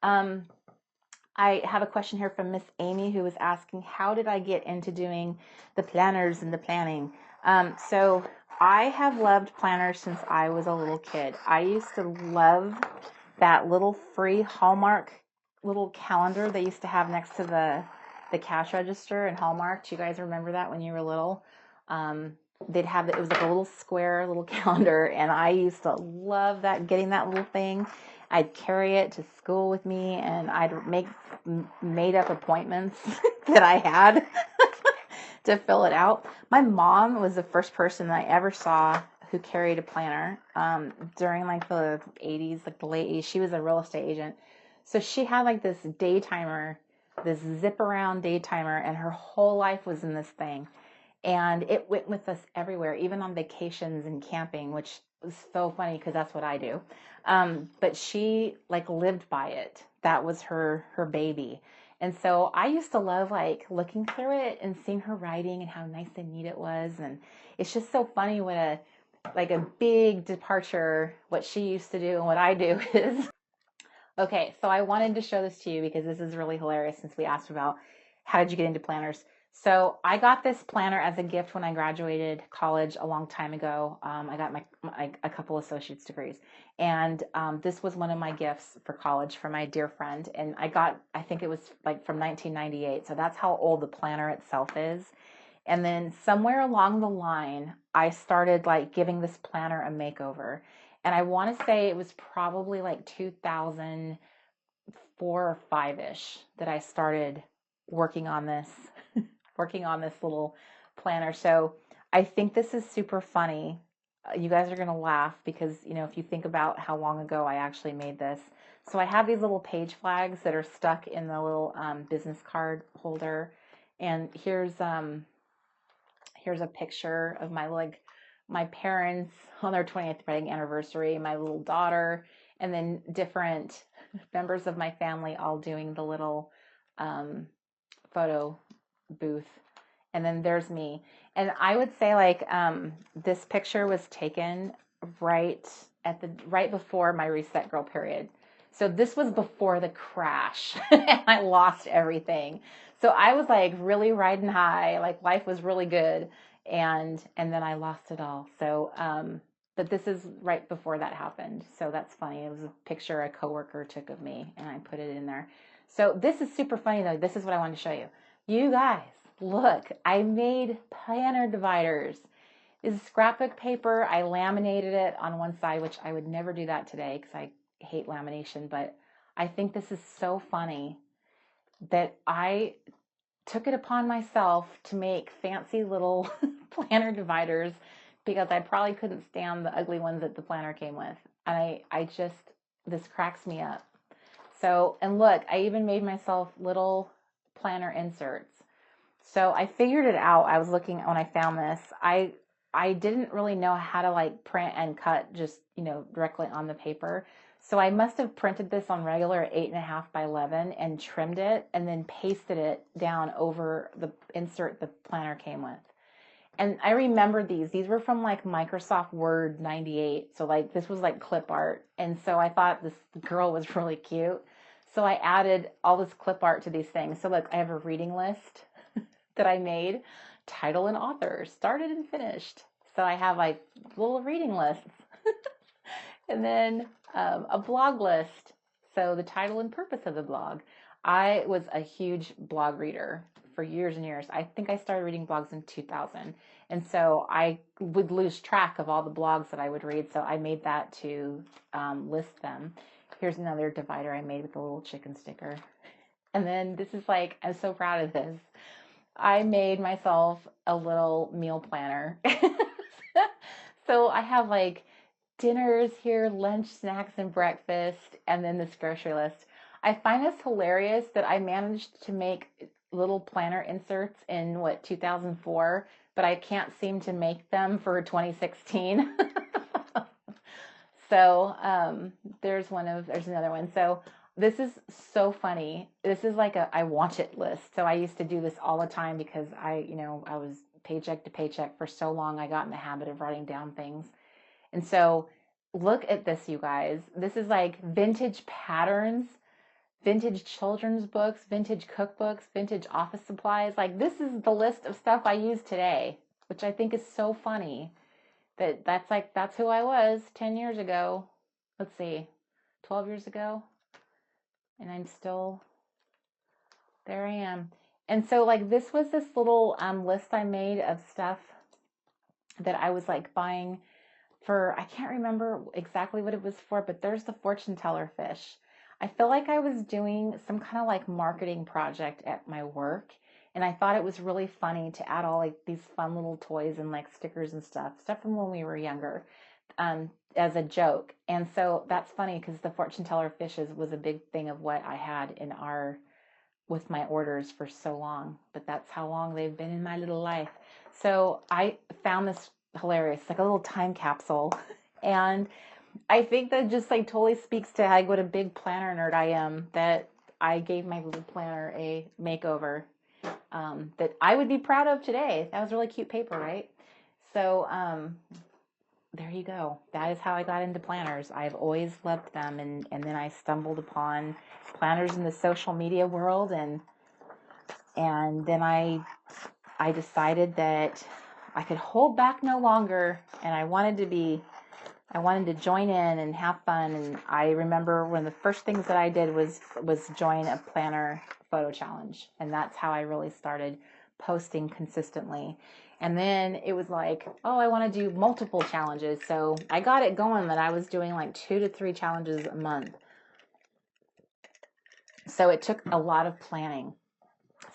S1: I have a question here from Miss Amy, who was asking, how did I get into doing the planners and the planning? So I have loved planners since I was a little kid. I used to love that little free Hallmark little calendar they used to have next to the cash register in Hallmark. Do you guys remember that when you were little? They'd have it was like a little square little calendar, and I used to love that, getting that little thing. I'd carry it to school with me, and I'd make made up appointments that I had to fill it out. My mom was the first person that I ever saw who carried a planner during the 80s, the late 80s. She was a real estate agent, so she had this day timer, this zip around day timer, and her whole life was in this thing. And it went with us everywhere, even on vacations and camping, which was so funny because that's what I do. But she lived by it. That was her baby. And so I used to love looking through it and seeing her writing and how nice and neat it was. And it's just so funny what a big departure what she used to do and what I do is. Okay, so I wanted to show this to you because this is really hilarious, since we asked about how did you get into planners. So I got this planner as a gift when I graduated college a long time ago. I got a couple associate's degrees, and this was one of my gifts for college for my dear friend. And I think it was like from 1998. So that's how old the planner itself is. And then somewhere along the line, I started like giving this planner a makeover. And I want to say it was probably like 2004 or 5-ish that I started working on this little planner. So I think this is super funny. You guys are going to laugh because, if you think about how long ago I actually made this. So I have these little page flags that are stuck in the little business card holder. And here's a picture of my parents on their 20th wedding anniversary, my little daughter, and then different members of my family all doing the little photo booth. And then there's me. And I would say like this picture was taken right before my Reset Girl period. So this was before the crash and I lost everything. So I was like really riding high, like life was really good. And then I lost it all. So, but this is right before that happened. So that's funny. It was a picture a coworker took of me and I put it in there. So this is super funny though. This is what I wanted to show you. You guys, look, I made planner dividers. This is scrapbook paper. I laminated it on one side, which I would never do that today because I hate lamination, but I think this is so funny that I took it upon myself to make fancy little planner dividers because I probably couldn't stand the ugly ones that the planner came with. And this cracks me up. So, and look, I even made myself little planner inserts. So I figured it out. I was looking when I found this. I didn't really know how to like print and cut just, directly on the paper. So I must have printed this on regular 8.5 by 11 and trimmed it and then pasted it down over the insert the planner came with. And I remember these were from like Microsoft Word 98. So like this was like clip art. And so I thought this girl was really cute. So I added all this clip art to these things. So look, I have a reading list that I made, title and author, started and finished. So I have like little reading lists. And then a blog list. So the title and purpose of the blog. I was a huge blog reader for years and years. I think I started reading blogs in 2000. And so I would lose track of all the blogs that I would read. So I made that to list them. Here's another divider I made with a little chicken sticker. And then this is like, I'm so proud of this. I made myself a little meal planner. So I have like dinners here, lunch, snacks, and breakfast, and then this grocery list. I find this hilarious that I managed to make little planner inserts in 2004, but I can't seem to make them for 2016. So there's another one. So this is so funny. This is like I want it list. So I used to do this all the time because I was paycheck to paycheck for so long. I got in the habit of writing down things. And so look at this, you guys. This is like vintage patterns, vintage children's books, vintage cookbooks, vintage office supplies. Like this is the list of stuff I use today, which I think is so funny. That's who I was 10 years ago. Let's see, 12 years ago. And I'm still, there I am. And so like this was this little list I made of stuff that I was like buying for, I can't remember exactly what it was for, but there's the fortune teller fish. I feel like I was doing some kind of like marketing project at my work. And I thought it was really funny to add all like these fun little toys and like stickers and stuff from when we were younger, as a joke. And so that's funny because the fortune teller fishes was a big thing of what I had with my orders for so long. But that's how long they've been in my little life. So I found this hilarious, like a little time capsule. And I think that just like totally speaks to like what a big planner nerd I am, that I gave my little planner a makeover. That I would be proud of today. That was really cute paper, right? So there you go. That is how I got into planners. I've always loved them, and then I stumbled upon planners in the social media world, and And then I decided that I could hold back no longer, and I wanted to join in and have fun. And I remember one of the first things that I did was join a planner photo challenge. And that's how I really started posting consistently. And then it was like, oh, I want to do multiple challenges. So I got it going that I was doing like 2 to 3 challenges a month. So it took a lot of planning.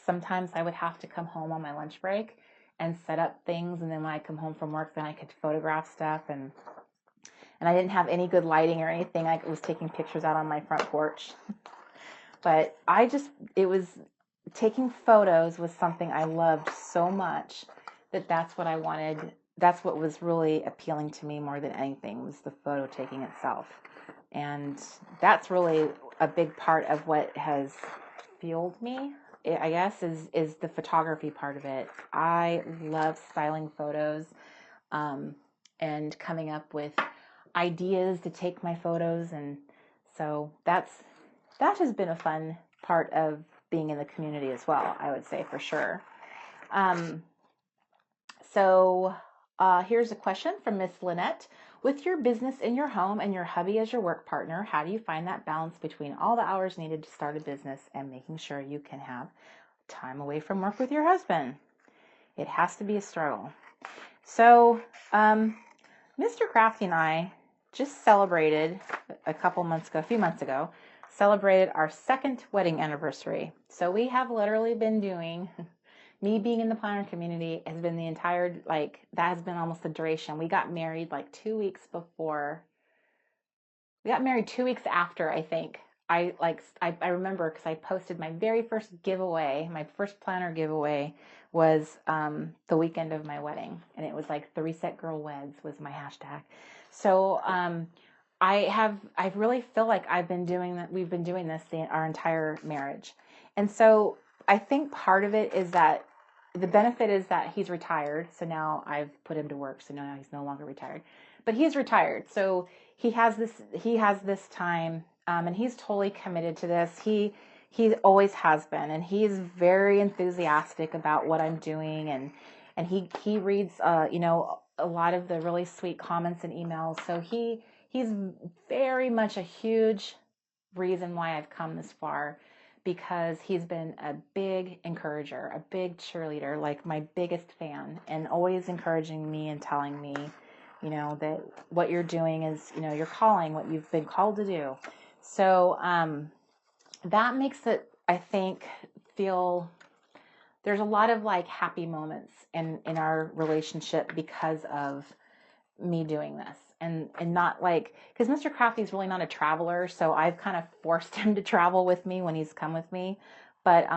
S1: Sometimes I would have to come home on my lunch break and set up things. And then when I come home from work, then I could photograph stuff. And I didn't have any good lighting or anything. I was taking pictures out on my front porch. But taking photos was something I loved so much that that's what I wanted. That's what was really appealing to me more than anything, was the photo taking itself. And that's really a big part of what has fueled me, I guess, is the photography part of it. I love styling photos and coming up with ideas to take my photos. And so that has been a fun part of being in the community as well, I would say, for sure. Here's a question from Miss Lynette. With your business in your home and your hubby as your work partner, how do you find that balance between all the hours needed to start a business and making sure you can have time away from work with your husband? It has to be a struggle. So, Mr. Crafty and I just celebrated a few months ago, celebrated our 2nd wedding anniversary. So we have literally been doing, me being in the planner community has been the entire, that has been almost the duration. We got married 2 weeks before. We got married 2 weeks after, I think. I remember because I posted my very first giveaway, my first planner giveaway was the weekend of my wedding. And it was the Reset Girl Weds was my hashtag. So I really feel like we've been doing this our entire marriage. And so I think part of it is that the benefit is that he's retired. So now I've put him to work. So now he's no longer retired, but he's retired. So he has this time, and he's totally committed to this. He always has been, and he's very enthusiastic about what I'm doing. And he reads, a lot of the really sweet comments and emails. So he's very much a huge reason why I've come this far, because he's been a big encourager, a big cheerleader, my biggest fan, and always encouraging me and telling me, that what you're doing is, your calling, what you've been called to do. So that makes it, I think, feel there's a lot of happy moments in our relationship because of me doing this. And not because Mr. Crafty is really not a traveler, so I've kind of forced him to travel with me when he's come with me. But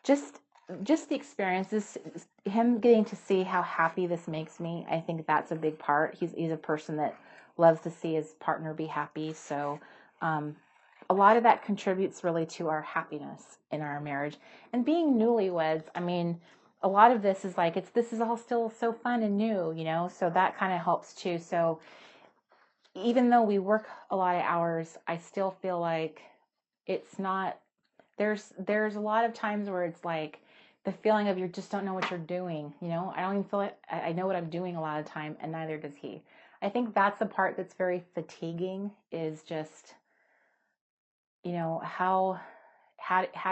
S1: just the experiences, him getting to see how happy this makes me, I think that's a big part. He's a person that loves to see his partner be happy. So a lot of that contributes really to our happiness in our marriage. And being newlyweds, I mean, a lot of this is this is all still so fun and new, so that kind of helps too. So even though we work a lot of hours, I still feel like it's not, there's a lot of times where it's the feeling of you just don't know what you're doing. I don't even feel like I know what I'm doing a lot of the time, and neither does he. I think that's the part that's very fatiguing, is just, how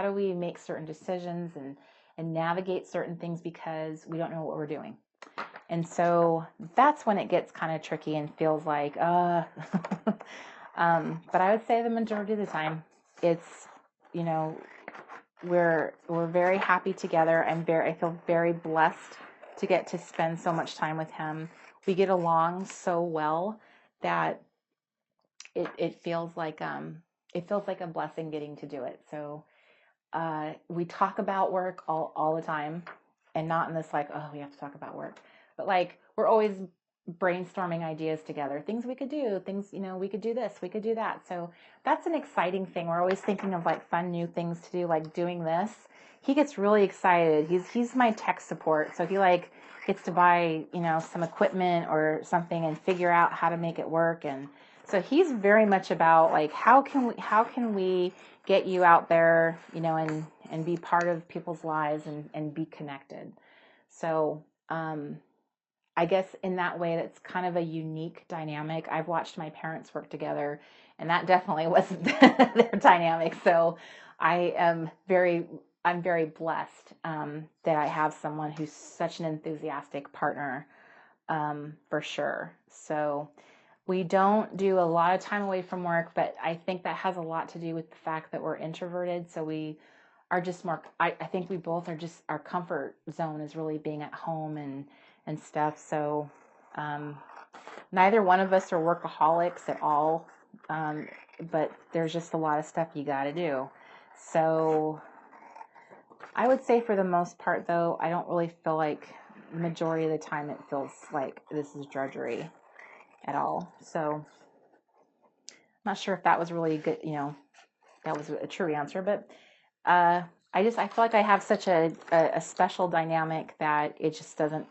S1: do we make certain decisions and navigate certain things because we don't know what we're doing. And so that's when it gets kind of tricky and feels but I would say the majority of the time it's, we're very happy together. I feel very blessed to get to spend so much time with him. We get along so well that it feels like a blessing getting to do it. So we talk about work all the time, and not in this we have to talk about work, but we're always brainstorming ideas together, things we could do, we could do this, we could do that. So that's an exciting thing. We're always thinking of fun new things to do, doing this. He gets really excited. He's my tech support, so he gets to buy some equipment or something and figure out how to make it work. And so he's very much about how can we get you out there, and and be part of people's lives and be connected. So I guess in that way, that's kind of a unique dynamic. I've watched my parents work together, and that definitely wasn't their dynamic. So I'm very blessed that I have someone who's such an enthusiastic partner, for sure. So we don't do a lot of time away from work, but I think that has a lot to do with the fact that we're introverted. So we are just more, I think we both are just, our comfort zone is really being at home and stuff. So neither one of us are workaholics at all, but there's just a lot of stuff you got to do. So I would say for the most part, though, I don't really feel like the majority of the time it feels like this is drudgery at all. So I'm not sure if that was really good, that was a true answer, but I feel like I have such a special dynamic that it just doesn't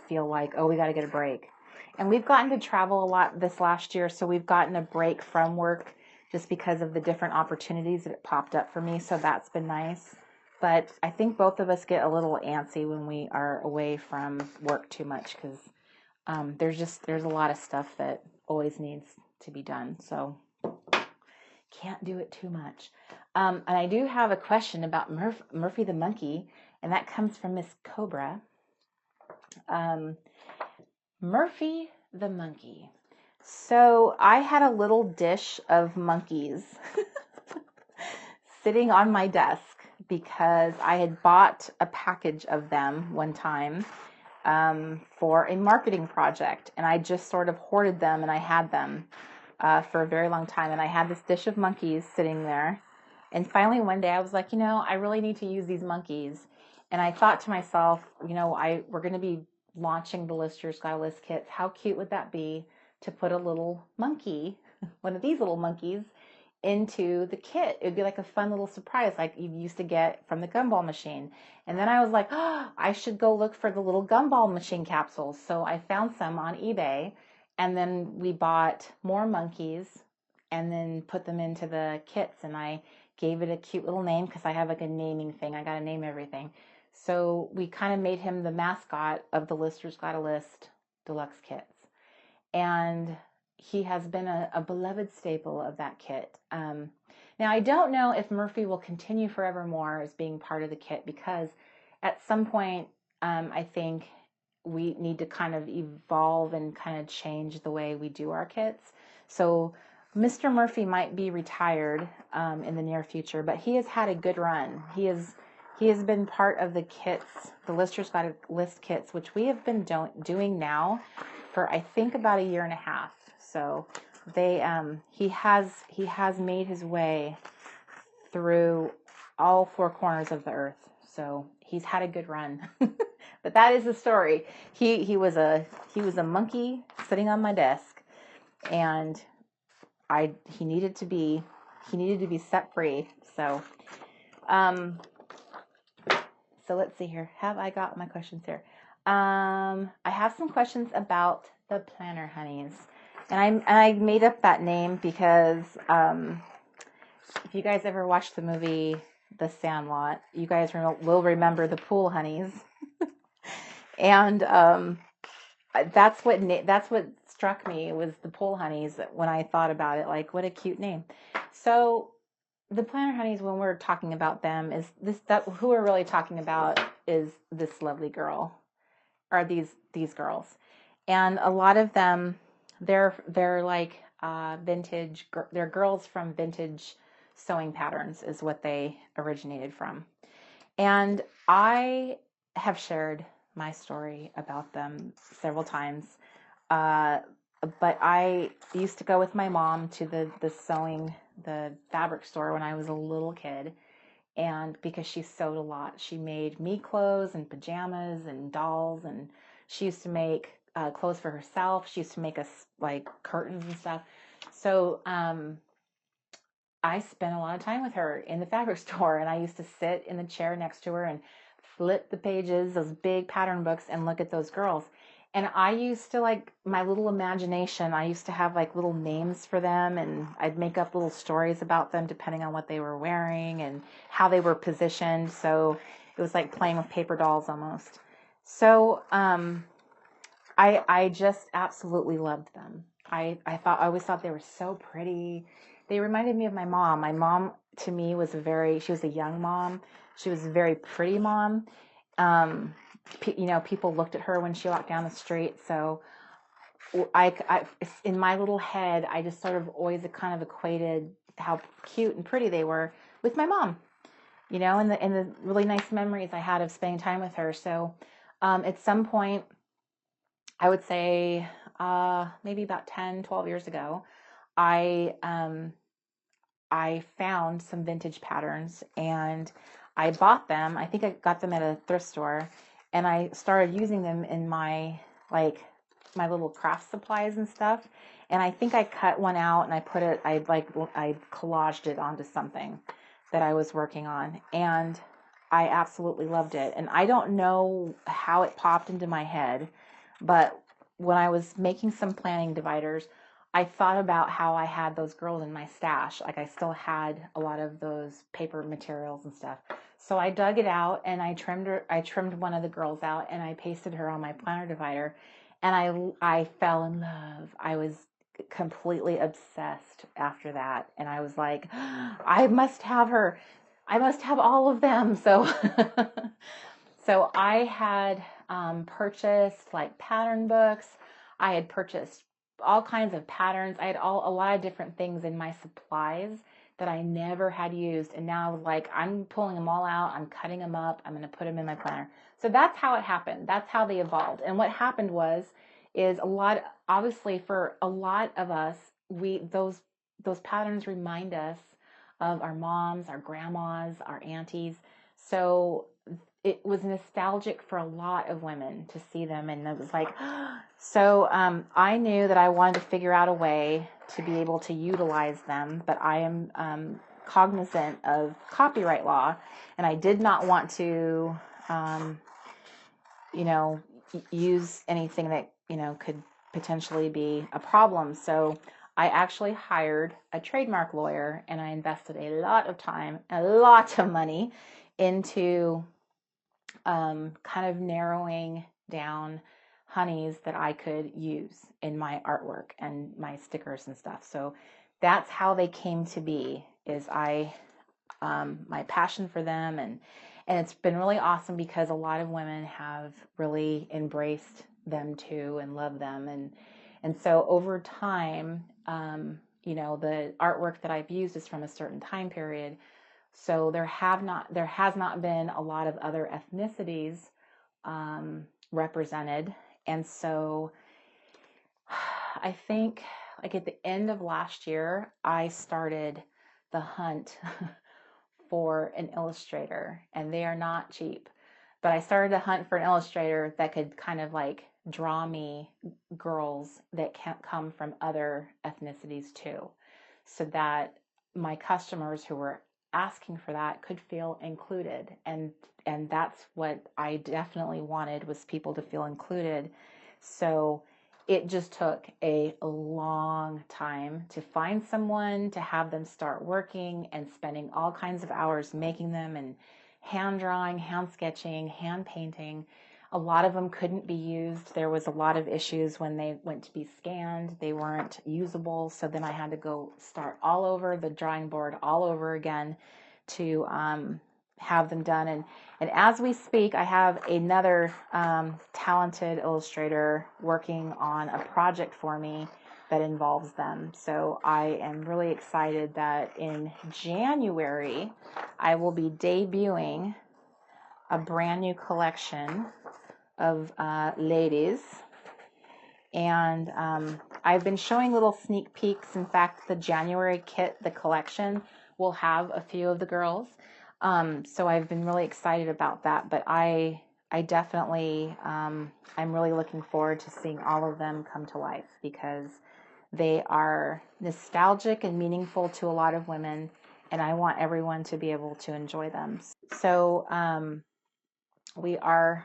S1: feel like, oh, we got to get a break. And we've gotten to travel a lot this last year, so we've gotten a break from work just because of the different opportunities that it popped up for me, so that's been nice. But I think both of us get a little antsy when we are away from work too much, because there's a lot of stuff that always needs to be done, so can't do it too much. And I do have a question about Murphy the monkey, and that comes from Miss Cobra. Murphy the monkey. So I had a little dish of monkeys sitting on my desk because I had bought a package of them one time for a marketing project, and I just sort of hoarded them, and I had them for a very long time, and I had this dish of monkeys sitting there, and finally one day I was like, I really need to use these monkeys, and I thought to myself, we're going to be launching the Lister's Gotta List kits. How cute would that be to put a little monkey, one of these little monkeys, into the kit? It would be like a fun little surprise like you used to get from the gumball machine. And then I was like, oh, I should go look for the little gumball machine capsules. So I found some on eBay, and then we bought more monkeys and then put them into the kits, and I gave it a cute little name because I have like a naming thing. I got to name everything. So we kind of made him the mascot of the Lister's Gotta List deluxe kits. And he has been a beloved staple of that kit. Now, I don't know if Murphy will continue forevermore as being part of the kit, because at some point, I think we need to kind of evolve and kind of change the way we do our kits. So Mr. Murphy might be retired in the near future, but he has had a good run. He has been part of the kits, the Lister's Gotta List kits, which we have been doing now for I think about a year and a half. So he has made his way through all four corners of the earth. So he's had a good run. But that is the story. He was a monkey sitting on my desk, and he needed to be set free. So so let's see here. Have I got my questions here? I have some questions about the planner honeys. And I made up that name because if you guys ever watched the movie The Sandlot, you guys will remember the pool honeys. And that's what struck me, was the pool honeys when I thought about it. Like, what a cute name. So the planner honeys, when we're talking about them, who we're really talking about is this lovely girl, or these girls. And a lot of them, they're like vintage. They're girls from vintage sewing patterns is what they originated from. And I have shared my story about them several times. But I used to go with my mom to the fabric store when I was a little kid. And because she sewed a lot, she made me clothes and pajamas and dolls, and she used to make clothes for herself. She used to make us like curtains and stuff. So I spent a lot of time with her in the fabric store, and I used to sit in the chair next to her and flip the pages, those big pattern books, and look at those girls. And I used to, like, my little imagination, I used to have like little names for them, and I'd make up little stories about them depending on what they were wearing and how they were positioned. So it was like playing with paper dolls almost. So I just absolutely loved them. I always thought they were so pretty. They reminded me of my mom. My mom to me was she was a young mom. She was a very pretty mom. People looked at her when she walked down the street. So in my little head, I just sort of always kind of equated how cute and pretty they were with my mom, and the really nice memories I had of spending time with her. So at some point, I would say maybe about 10, 12 years ago, I found some vintage patterns, and I bought them. I think I got them at a thrift store, and I started using them in my little craft supplies and stuff. And I think I cut one out and I collaged it onto something that I was working on, and I absolutely loved it. And I don't know how it popped into my head, but when I was making some planning dividers, I thought about how I had those girls in my stash. Like, I still had a lot of those paper materials and stuff. So I dug it out and I trimmed one of the girls out, and I pasted her on my planner divider, and I fell in love. I was completely obsessed after that, and I was like, I must have her. I must have all of them. So so I had purchased like pattern books. I had purchased all kinds of patterns. I had a lot of different things in my supplies that I never had used. And now I was like, I'm pulling them all out. I'm cutting them up. I'm going to put them in my planner. So that's how it happened. That's how they evolved. And what happened is obviously for a lot of us, those patterns remind us of our moms, our grandmas, our aunties. So it was nostalgic for a lot of women to see them, and it was like, so I knew that I wanted to figure out a way to be able to utilize them, but I am cognizant of copyright law, and I did not want to, use anything that, could potentially be a problem. So I actually hired a trademark lawyer, and I invested a lot of time, a lot of money into kind of narrowing down honeys that I could use in my artwork and my stickers and stuff. So that's how they came to be, is my passion for them, and it's been really awesome because a lot of women have really embraced them too and love them, and so over time, the artwork that I've used is from a certain time period. So there has not been a lot of other ethnicities represented. And so I think like at the end of last year, I started the hunt for an illustrator, and they are not cheap. But I started to hunt for an illustrator that could kind of like draw me girls that can't come from other ethnicities too, so that my customers who were asking for that could feel included. And that's what I definitely wanted, was people to feel included. So it just took a long time to find someone, to have them start working and spending all kinds of hours making them, and hand drawing, hand sketching, hand painting. A lot of them couldn't be used. There was a lot of issues when they went to be scanned. They weren't usable. So then I had to go start all over the drawing board all over again to have them done. And as we speak, I have another talented illustrator working on a project for me that involves them. So I am really excited that in January, I will be debuting a brand new collection of ladies. And I've been showing little sneak peeks. In fact, the January kit, the collection, will have a few of the girls. So I've been really excited about that. But I definitely, I'm really looking forward to seeing all of them come to life, because they are nostalgic and meaningful to a lot of women, and I want everyone to be able to enjoy them. So we are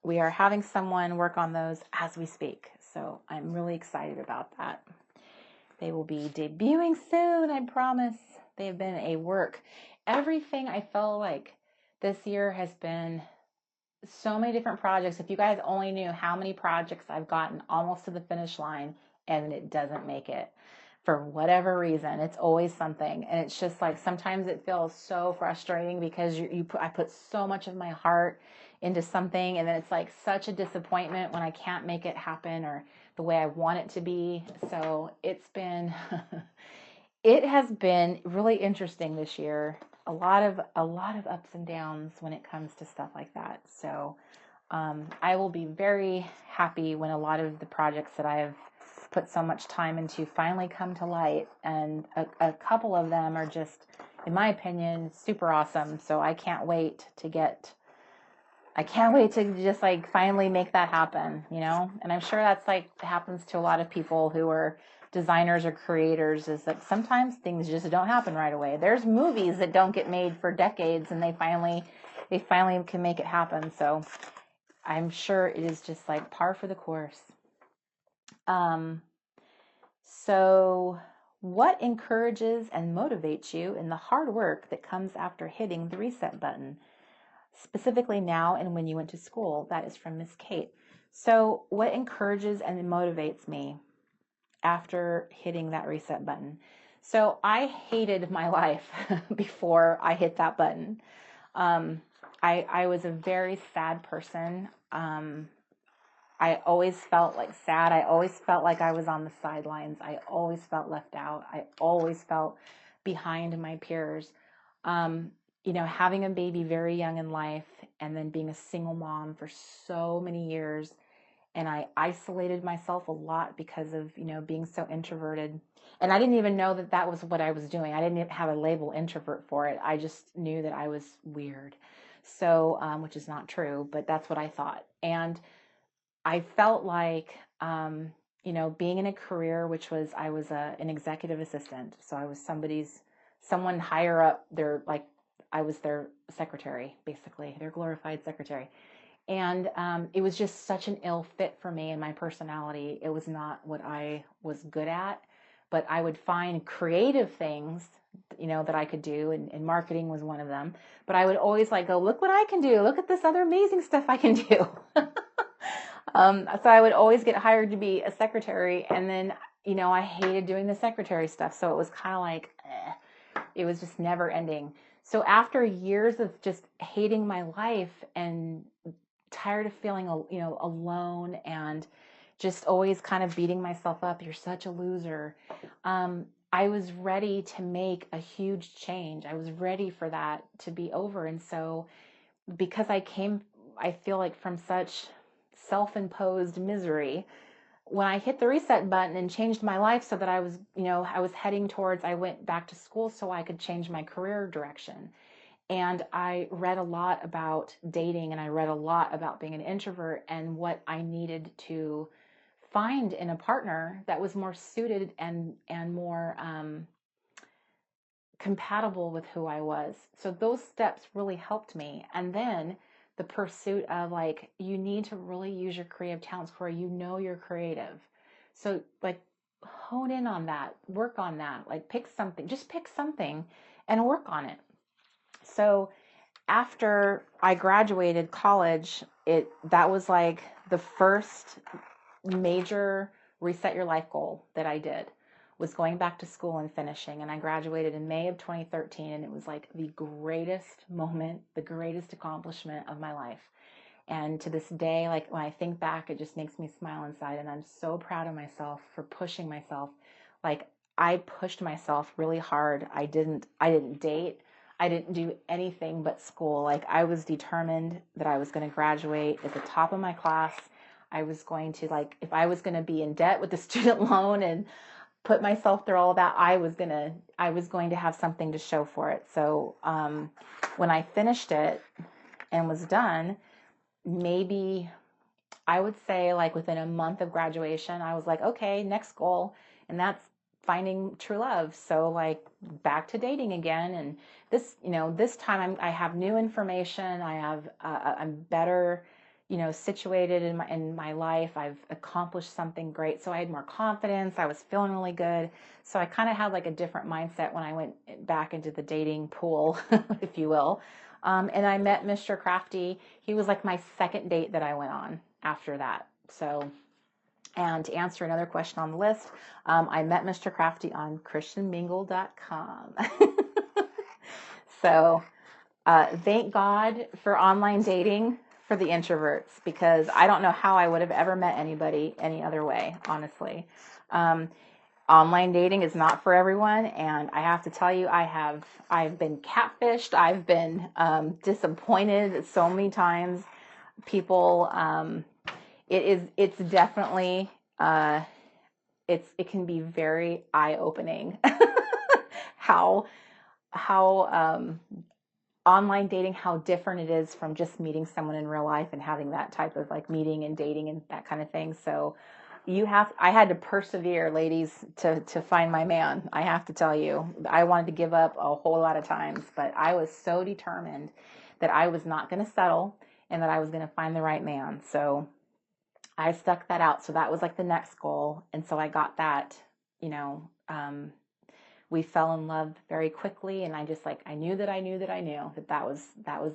S1: we are having someone work on those as we speak. So I'm really excited about that. They will be debuting soon, I promise. They have been a work. Everything I felt like this year has been so many different projects. If you guys only knew how many projects I've gotten almost to the finish line and it doesn't make it for whatever reason. It's always something. And it's just like sometimes it feels so frustrating because I put so much of my heart into something, and then it's like such a disappointment when I can't make it happen or the way I want it to be. So it's been it has been really interesting this year. A lot of ups and downs when it comes to stuff like that. So I will be very happy when a lot of the projects that I have put so much time into finally come to light, and a couple of them are just, in my opinion, super awesome. So I can't wait to just like finally make that happen, you know? And I'm sure that's like happens to a lot of people who are designers or creators, is that sometimes things just don't happen right away. There's movies that don't get made for decades and they finally can make it happen. So I'm sure it is just like par for the course. So what encourages and motivates you in the hard work that comes after hitting the reset button? Specifically now and when you went to school. That is from Miss Kate. So what encourages and motivates me after hitting that reset button? So I hated my life before I hit that button. I was a very sad person. I always felt like sad. I always felt like I was on the sidelines. I always felt left out. I always felt behind my peers. You know, having a baby very young in life and then being a single mom for so many years. And I isolated myself a lot because of, you know, being so introverted. And I didn't even know that that was what I was doing. I didn't even have a label introvert for it. I just knew that I was weird. So, which is not true, but that's what I thought. And I felt like, you know, being in a career, which was, I was an executive assistant. So I was someone higher up. I was their secretary, basically, their glorified secretary. And it was just such an ill fit for me and my personality. It was not what I was good at, but I would find creative things, you know, that I could do, and marketing was one of them. But I would always like go, look what I can do. Look at this other amazing stuff I can do. So I would always get hired to be a secretary, and then, you know, I hated doing the secretary stuff. So it was kind of like, it was just never ending. So after years of just hating my life and tired of feeling, you know, alone and just always kind of beating myself up, you're such a loser. I was ready to make a huge change. I was ready for that to be over. And so because I feel like from such self-imposed misery, when I hit the reset button and changed my life so that I was, you know, I was heading towards, I went back to school so I could change my career direction. And I read a lot about dating, and I read a lot about being an introvert and what I needed to find in a partner that was more suited and more compatible with who I was. So those steps really helped me. And then the pursuit of like, you need to really use your creative talents, Corey. You know you're creative. So like hone in on that, work on that, like pick something and work on it. So after I graduated college, that was like the first major reset your life goal that I did, was going back to school and finishing. And I graduated in May of 2013, and it was like the greatest moment, the greatest accomplishment of my life. And to this day, like when I think back, it just makes me smile inside, and I'm so proud of myself for pushing myself. Like I pushed myself really hard. I didn't date. I didn't do anything but school. Like I was determined that I was going to graduate at the top of my class. I was going to, like, if I was going to be in debt with the student loan and put myself through all of that, I was going to have something to show for it. So when I finished it and was done, maybe I would say like within a month of graduation, I was like, okay, next goal. And that's finding true love. So like back to dating again. And this, you know, this time I have new information. I'm better you know, situated in my life. I've accomplished something great. So I had more confidence. I was feeling really good. So I kind of had like a different mindset when I went back into the dating pool, if you will. And I met Mr. Crafty. He was like my second date that I went on after that. So, and to answer another question on the list, I met Mr. Crafty on christianmingle.com. So thank God for online dating for the introverts, because I don't know how I would have ever met anybody any other way, honestly. Online dating is not for everyone, and I have to tell you, I've been catfished. I've been disappointed so many times. People, it's definitely it can be very eye-opening how online dating, how different it is from just meeting someone in real life and having that type of like meeting and dating and that kind of thing. So I had to persevere, ladies, to find my man. I have to tell you, I wanted to give up a whole lot of times, but I was so determined that I was not going to settle and that I was going to find the right man. So I stuck that out. So that was like the next goal. And so I got that, you know, we fell in love very quickly, and I just like, I knew that was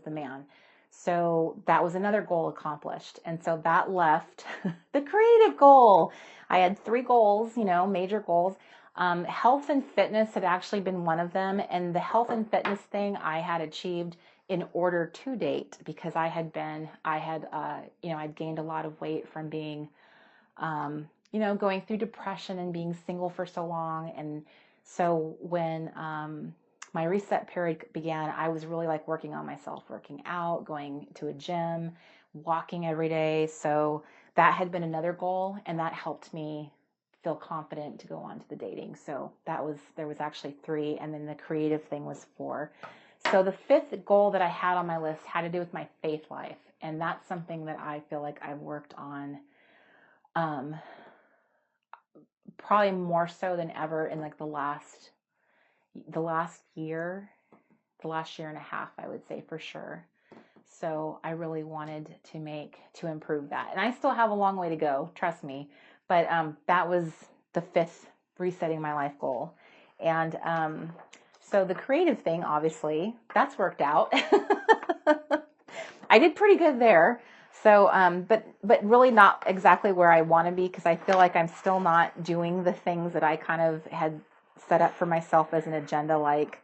S1: the man. So that was another goal accomplished. And so that left the creative goal. I had 3 goals, you know, major goals. Health and fitness had actually been one of them. And the health and fitness thing I had achieved in order to date, because I'd gained a lot of weight from being, you know, going through depression and being single for so long. And so when my reset period began, I was really like working on myself, working out, going to a gym, walking every day. So that had been another goal, and that helped me feel confident to go on to the dating. So there was actually 3, and then the creative thing was 4. So the 5th goal that I had on my list had to do with my faith life. And that's something that I feel like I've worked on probably more so than ever in like the last year and a half, I would say, for sure. So I really wanted to improve that. And I still have a long way to go, trust me. But that was the 5th resetting my life goal. And so the creative thing, obviously, that's worked out. I did pretty good there. So, but really not exactly where I want to be, because I feel like I'm still not doing the things that I kind of had set up for myself as an agenda. Like,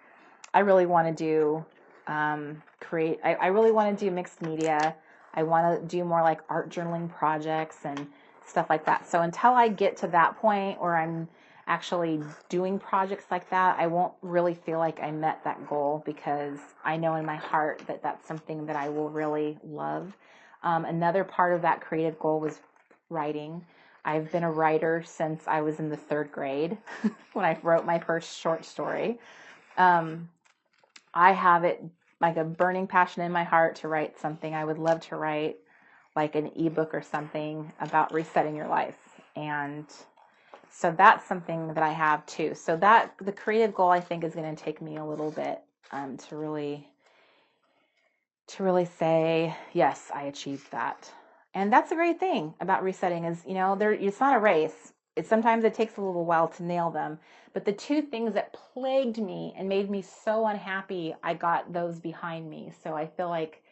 S1: I really want to do I really want to do mixed media. I want to do more like art journaling projects and stuff like that. So until I get to that point where I'm actually doing projects like that, I won't really feel like I met that goal, because I know in my heart that that's something that I will really love. Another part of that creative goal was writing. I've been a writer since I was in the 3rd grade when I wrote my first short story. I have it like a burning passion in my heart to write something. I would love to write like an ebook or something about resetting your life. And so that's something that I have too. So that the creative goal, I think, is going to take me a little bit to really say, yes, I achieved that. And that's a great thing about resetting is, you know, it's not a race. Sometimes it takes a little while to nail them. But the 2 things that plagued me and made me so unhappy, I got those behind me. So I feel like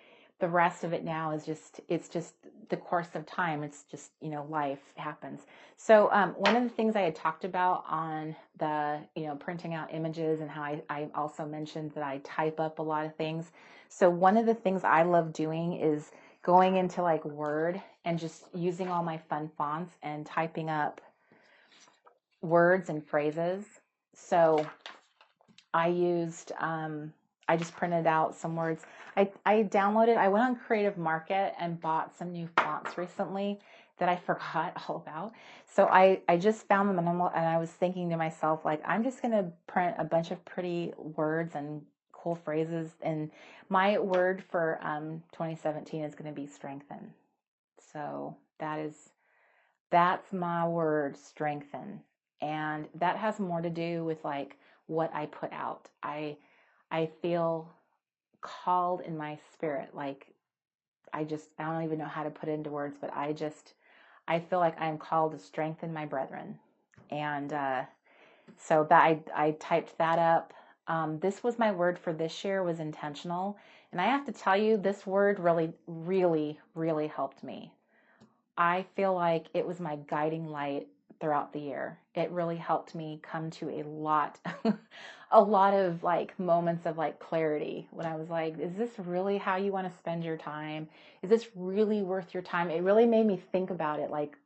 S1: the rest of it now is it's just the course of time. It's just, you know, life happens. So one of the things I had talked about on the, you know, printing out images, and how I also mentioned that I type up a lot of things. So one of the things I love doing is going into like Word and just using all my fun fonts and typing up words and phrases. So I just printed out some words. I went on Creative Market and bought some new fonts recently that I forgot all about. So I just found them, and I was thinking to myself, like, I'm just going to print a bunch of pretty words and cool phrases. And my word for 2017 is going to be strengthen. So that's my word, strengthen. And that has more to do with like what I put out. I feel called in my spirit. Like I don't even know how to put it into words, but I feel like I'm called to strengthen my brethren. And so that I typed that up. This was my word for this year, was intentional. And I have to tell you, this word really, really, really helped me. I feel like it was my guiding light throughout the year. It really helped me come to a lot of like moments of like clarity when I was like, is this really how you want to spend your time? Is this really worth your time? It really made me think about it. Like,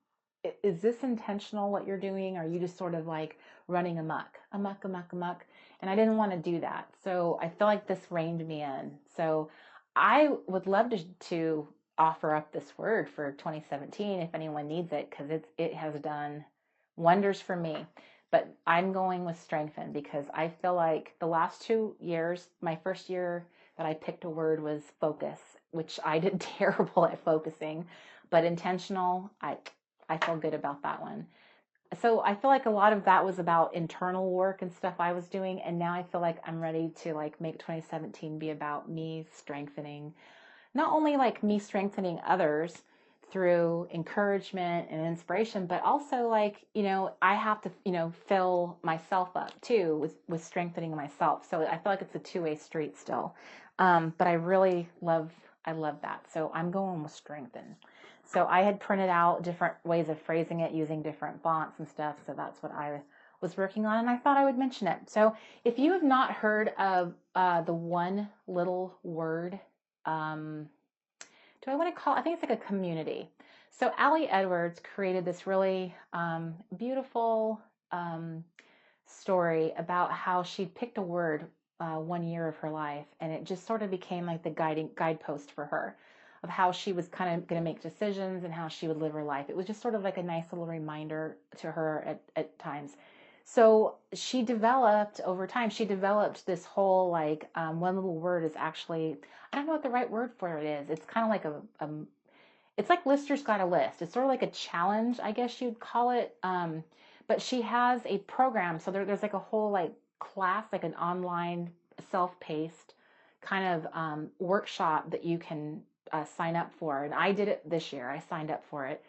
S1: is this intentional what you're doing? Or are you just sort of like running amok? And I didn't want to do that. So I feel like this reined me in. So I would love to offer up this word for 2017 if anyone needs it, because it has done wonders for me. But I'm going with strengthen, because I feel like the last 2 years, my first year that I picked a word was focus, which I did terrible at focusing, but intentional, I feel good about that one. So I feel like a lot of that was about internal work and stuff I was doing, and now I feel like I'm ready to like make 2017 be about me strengthening, not only like me strengthening others through encouragement and inspiration, but also like, I have to, fill myself up too with strengthening myself. So I feel like it's a two-way street still. But I love that. So I'm going with strengthen. So I had printed out different ways of phrasing it using different fonts and stuff. So that's what I was working on, and I thought I would mention it. So if you have not heard of the one little word, do I want to call, I think it's like a community. So Allie Edwards created this really beautiful story about how she picked a word 1 year of her life, and it just sort of became like the guidepost for her of how she was kind of going to make decisions and how she would live her life. It was just sort of like a nice little reminder to her at times. So she developed, over time, this whole like one little word is actually, I don't know what the right word for it is. It's kind of like it's like Lister's Got a List. It's sort of like a challenge, I guess you'd call it. But she has a program. So there's like a whole like class, like an online self-paced kind of workshop that you can sign up for. And I did it this year. I signed up for it.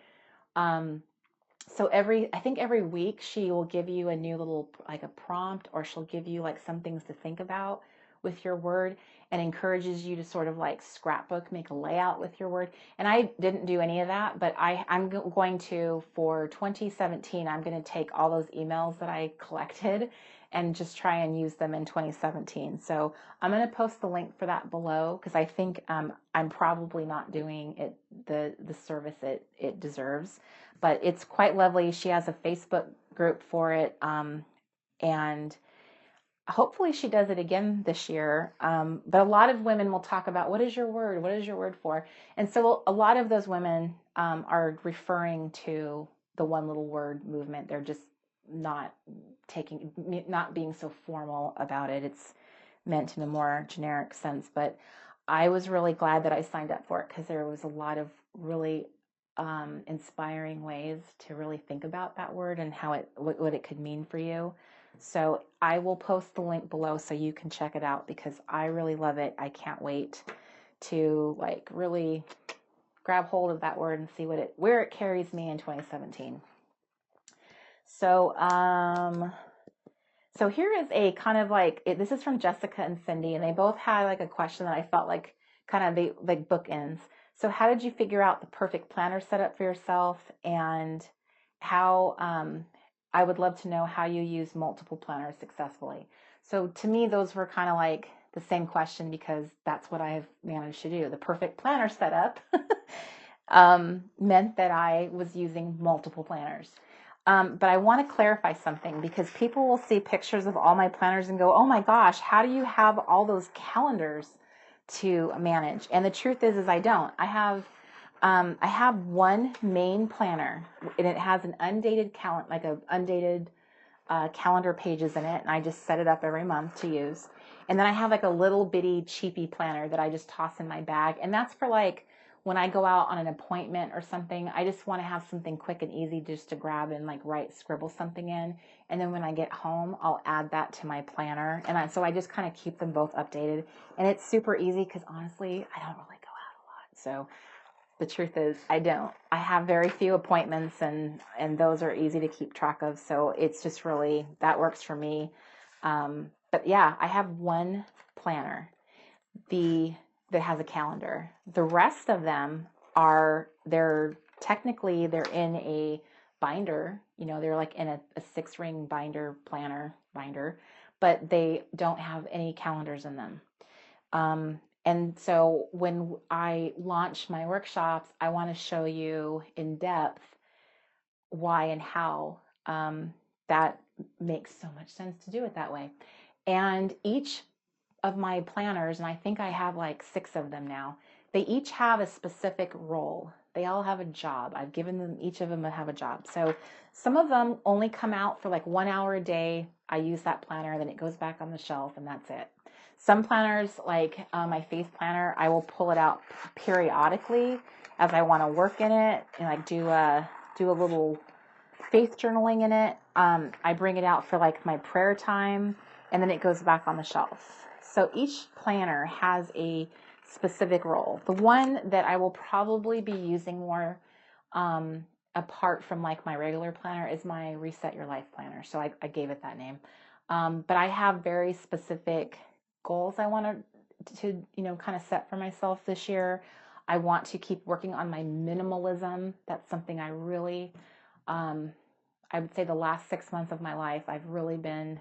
S1: So I think every week she will give you a new little, like a prompt, or she'll give you like some things to think about with your word, and encourages you to sort of like scrapbook, make a layout with your word. And I didn't do any of that, but I'm going to, for 2017, I'm going to take all those emails that I collected and just try and use them in 2017. So I'm going to post the link for that below, because I think I'm probably not doing it the service it deserves. But it's quite lovely. She has a Facebook group for it, and hopefully she does it again this year. But a lot of women will talk about, what is your word? What is your word for? And so a lot of those women are referring to the one little word movement. They're just not being so formal about it. It's meant in a more generic sense. But I was really glad that I signed up for it, because there was a lot of really inspiring ways to really think about that word and how what it could mean for you. So I will post the link below so you can check it out, because I really love it. I can't wait to like really grab hold of that word and see where it carries me in 2017. So so here is a kind of like, this is from Jessica and Cindy, and they both had like a question that I felt like kind of the like bookends. So how did you figure out the perfect planner setup for yourself, and how, I would love to know how you use multiple planners successfully. So to me, those were kind of like the same question, because that's what I have managed to do. The perfect planner setup meant that I was using multiple planners. But I want to clarify something, because people will see pictures of all my planners and go, oh my gosh, how do you have all those calendars to manage? And the truth is I don't. I have one main planner, and it has an undated calendar pages in it, and I just set it up every month to use. And then I have like a little bitty cheapy planner that I just toss in my bag, and that's for like when I go out on an appointment or something. I just want to have something quick and easy just to grab and like scribble something in. And then when I get home, I'll add that to my planner. And so I just kind of keep them both updated. And it's super easy, because honestly, I don't really go out a lot. So the truth is I don't. I have very few appointments, and those are easy to keep track of. So it's just really, that works for me. But yeah, I have one planner that has a calendar. The rest of them they're technically they're in a binder, they're like in a 6-ring binder, but they don't have any calendars in them. And so when I launch my workshops, I want to show you in depth why and how that makes so much sense to do it that way. And each of my planners, and I think I have like 6 of them now, they each have a specific role. They all have a job. I've given them, each of them have a job. So some of them only come out for like 1 hour a day. I use that planner, then it goes back on the shelf, and that's it. Some planners, like my face planner, I will pull it out periodically as I want to work in it and like do a little faith journaling in it. I bring it out for like my prayer time, and then it goes back on the shelf. So each planner has a specific role. The one that I will probably be using more apart from like my regular planner is my Reset Your Life planner. So I gave it that name. But I have very specific goals I want to kind of set for myself this year. I want to keep working on my minimalism. That's something I really, I would say the last 6 months of my life, I've really been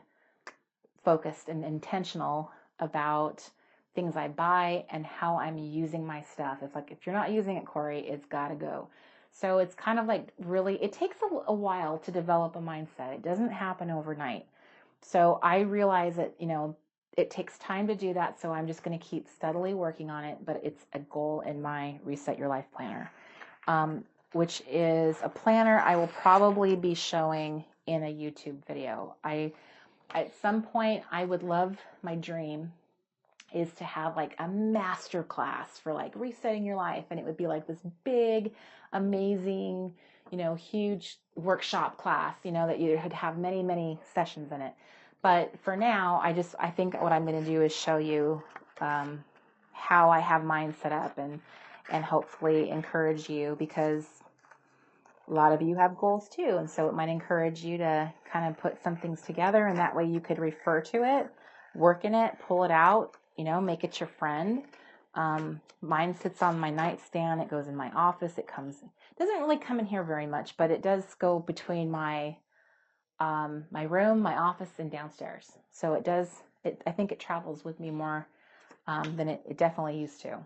S1: focused and intentional about things I buy and how I'm using my stuff. It's like, if you're not using it, Corey, it's got to go. So it's kind of like really, it takes a while to develop a mindset. It doesn't happen overnight. So I realize that, it takes time to do that. So I'm just going to keep steadily working on it, but it's a goal in my Reset Your Life planner, which is a planner I will probably be showing in a YouTube video. At some point, I would love, my dream is to have like a master class for like resetting your life. And it would be like this big, amazing, huge workshop class, that you would have many, many sessions in it. But for now, I think what I'm going to do is show you how I have mine set up, and hopefully encourage you, because a lot of you have goals too, and so it might encourage you to kind of put some things together, and that way you could refer to it, work in it, pull it out, make it your friend. Mine sits on my nightstand. It goes in my office. It doesn't really come in here very much, but it does go between my room, my office, and downstairs. So I think it travels with me more than it definitely used to.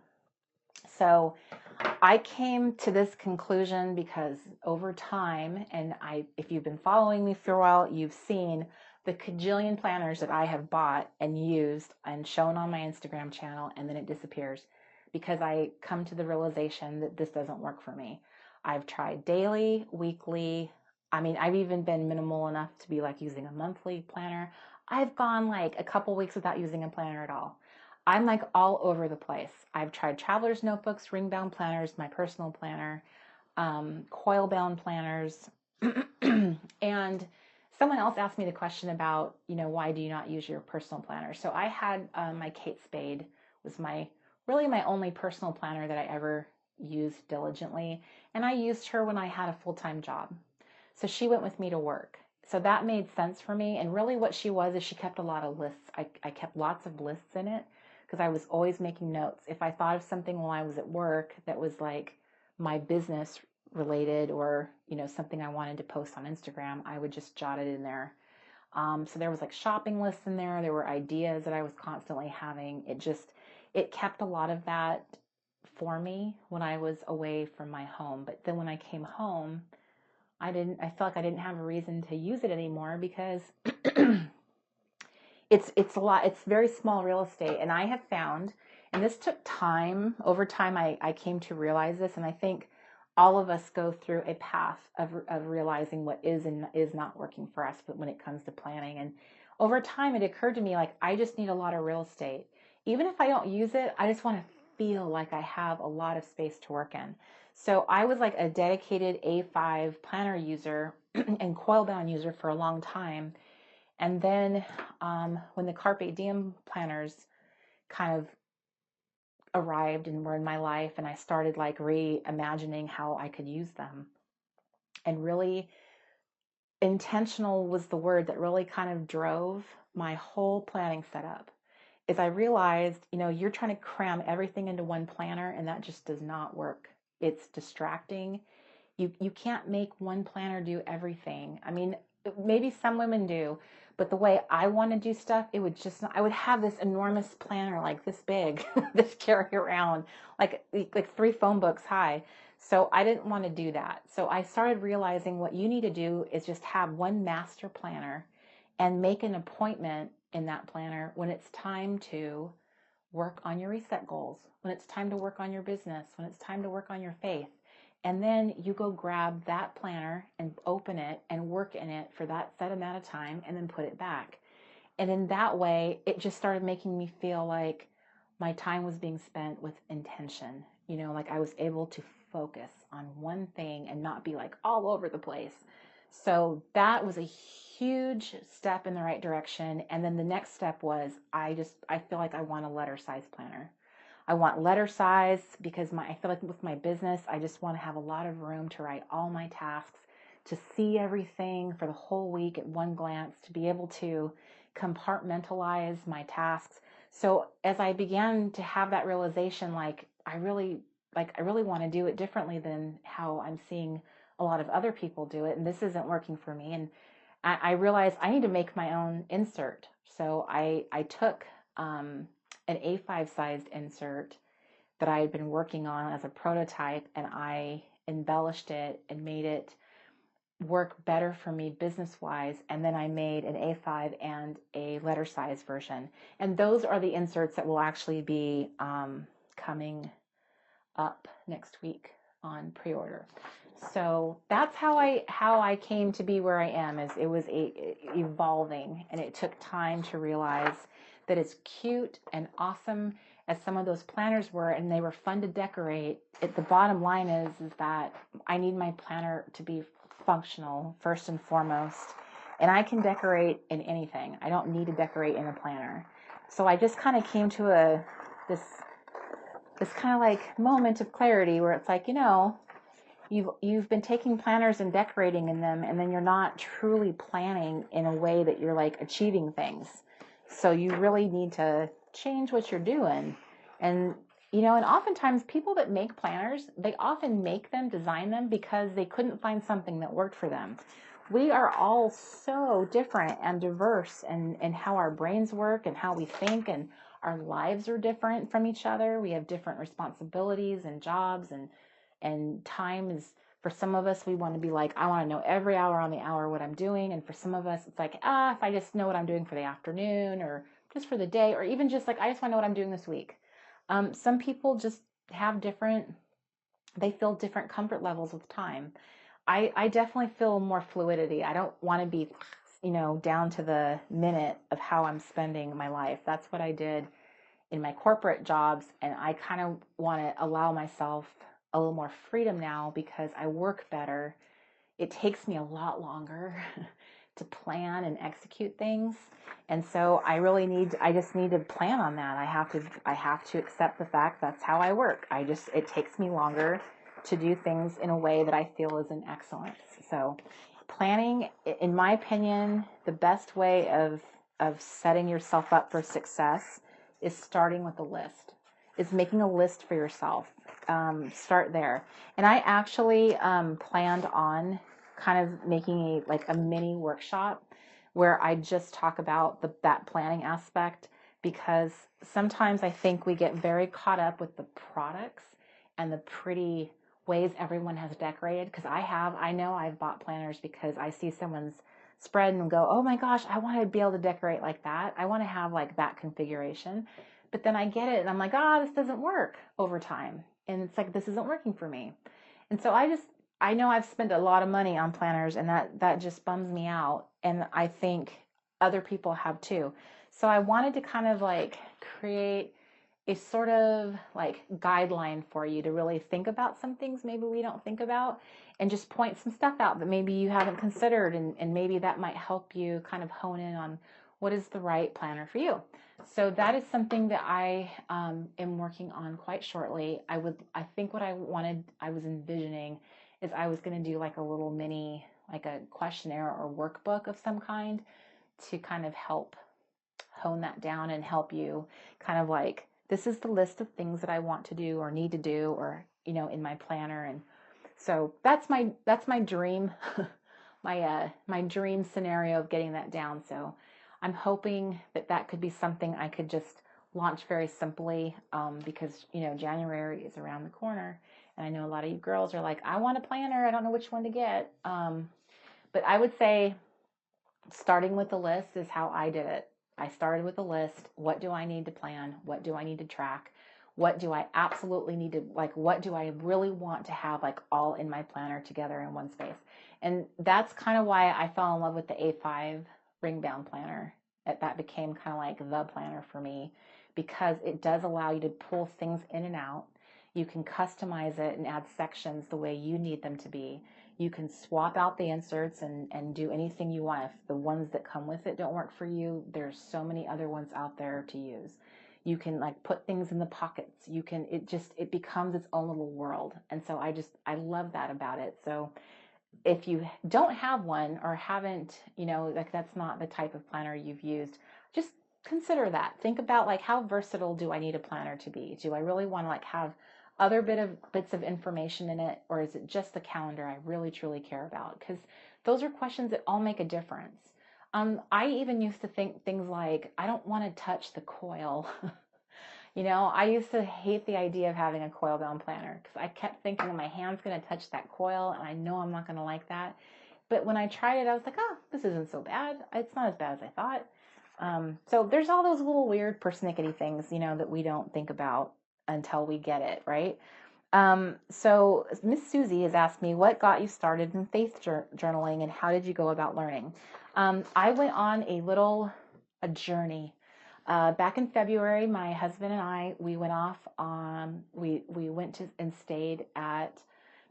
S1: So I came to this conclusion because over time, and if you've been following me for a while, you've seen the cajillion planners that I have bought and used and shown on my Instagram channel, and then it disappears because I come to the realization that this doesn't work for me. I've tried daily, weekly. I've even been minimal enough to be like using a monthly planner. I've gone like a couple weeks without using a planner at all. I'm like all over the place. I've tried traveler's notebooks, ring-bound planners, my personal planner, coil-bound planners, and someone else asked me the question about, why do you not use your personal planner? So I had my Kate Spade was really my only personal planner that I ever used diligently, and I used her when I had a full-time job. So she went with me to work. So that made sense for me, and really what she was is she kept a lot of lists. I kept lots of lists in it because I was always making notes. If I thought of something while I was at work that was like my business related, or something I wanted to post on Instagram, I would just jot it in there. So there was like shopping lists in there. There were ideas that I was constantly having. It kept a lot of that for me when I was away from my home. But then when I came home, I felt like I didn't have a reason to use it anymore, because it's a lot. It's very small real estate. And I have found, and this took time, over time I came to realize this, and I think all of us go through a path of realizing what is and is not working for us, but when it comes to planning. And over time it occurred to me, like, I just need a lot of real estate. Even if I don't use it, I just want to feel like I have a lot of space to work in. So I was like a dedicated A5 planner user and coil bound user for a long time. And then when the Carpe Diem planners kind of arrived and were in my life, and I started like reimagining how I could use them. And really intentional was the word that really kind of drove my whole planning setup. Is I realized, you're trying to cram everything into one planner, and that just does not work. It's distracting. You can't make one planner do everything. I mean, maybe some women do, but the way I want to do stuff, it would just not, I would have this enormous planner like this big that carry around like 3 phone books high. So I didn't want to do that. So I started realizing what you need to do is just have one master planner and make an appointment in that planner when it's time to work on your reset goals, when it's time to work on your business, when it's time to work on your faith. And then you go grab that planner and open it and work in it for that set amount of time and then put it back. And in that way, it just started making me feel like my time was being spent with intention. Like I was able to focus on one thing and not be like all over the place. So that was a huge step in the right direction. And then the next step was I feel like I want a letter size planner. I want letter size because I feel like with my business, I just want to have a lot of room to write all my tasks, to see everything for the whole week at one glance, to be able to compartmentalize my tasks. So as I began to have that realization, I really want to do it differently than how I'm seeing a lot of other people do it, and this isn't working for me. And I realized I need to make my own insert. So I took an A5 sized insert that I had been working on as a prototype, and I embellished it and made it work better for me business wise. And then I made an A5 and a letter size version. And those are the inserts that will actually be coming up next week on pre-order. So that's how I came to be where I am. Is it was evolving, and it took time to realize that as cute and awesome as some of those planners were, and they were fun to decorate, the bottom line is that I need my planner to be functional first and foremost, and I can decorate in anything. I don't need to decorate in a planner. So I just kind of came to this kind of like moment of clarity where it's like, you've been taking planners and decorating in them, and then you're not truly planning in a way that you're like achieving things. So you really need to change what you're doing. And and oftentimes people that make planners, they often make them, design them because they couldn't find something that worked for them. We are all so different and diverse in how our brains work and how we think, and our lives are different from each other. We have different responsibilities and jobs, and time is, for some of us, we want to be like, I want to know every hour on the hour what I'm doing. And for some of us, it's like, if I just know what I'm doing for the afternoon or just for the day, or even just like, I just want to know what I'm doing this week. Some people just have they feel different comfort levels with time. I definitely feel more fluidity. I don't want to be, down to the minute of how I'm spending my life. That's what I did in my corporate jobs, and I kind of want to allow myself a little more freedom now because I work better. It takes me a lot longer to plan and execute things, and so I just need to plan on that. I have to accept the fact that's how I work. It takes me longer to do things in a way that I feel is an excellence. So planning, in my opinion, the best way of setting yourself up for success is starting with a list, is making a list for yourself. Start there. And I actually planned on kind of making a mini workshop where I just talk about that planning aspect, because sometimes I think we get very caught up with the products and the pretty ways everyone has decorated. Because I know I've bought planners because I see someone's spread and go, oh my gosh, I want to be able to decorate like that. I want to have like that configuration. But then I get it and I'm like, this doesn't work over time. And it's like, this isn't working for me. And so I know I've spent a lot of money on planners, and that just bums me out. And I think other people have too. So I wanted to kind of like create a sort of like guideline for you to really think about some things maybe we don't think about, and just point some stuff out that maybe you haven't considered, and maybe that might help you kind of hone in on what is the right planner for you. So that is something that I am working on quite shortly. I think what I was envisioning is I was going to do like a little mini, like a questionnaire or workbook of some kind to kind of help hone that down and help you kind of like, this is the list of things that I want to do or need to do, or, in my planner. And so that's my dream, my dream scenario of getting that down. So I'm hoping that could be something I could just launch very simply, because January is around the corner, and I know a lot of you girls are like, I want a planner, I don't know which one to get. But I would say starting with the list is how I did it. I started with a list. What do I need to plan? What do I need to track? What do I absolutely need to, like, what do I really want to have, like, all in my planner together in one space? And that's kind of why I fell in love with the A5 ring bound planner. That became kind of like the planner for me, because it does allow you to pull things in and out. You can customize it and add sections the way you need them to be. You can swap out the inserts and do anything you want. If the ones that come with it don't work for you, there's so many other ones out there to use. You can like put things in the pockets. It becomes its own little world. And so I love that about it. So if you don't have one or haven't, like that's not the type of planner you've used, just consider that. Think about like, how versatile do I need a planner to be? Do I really want to like have other bits of information in it, or is it just the calendar I really truly care about? Because those are questions that all make a difference. I even used to think things like, I don't want to touch the coil. I used to hate the idea of having a coil bound planner, because I kept thinking my hand's going to touch that coil, and I know I'm not going to like that. But when I tried it, I was like, oh, this isn't so bad. It's not as bad as I thought. So there's all those little weird persnickety things, that we don't think about until we get it, right? So Miss Susie has asked me, what got you started in faith journaling, and how did you go about learning? I went on a journey. Back in February, my husband and I, we went off on, we went to and stayed at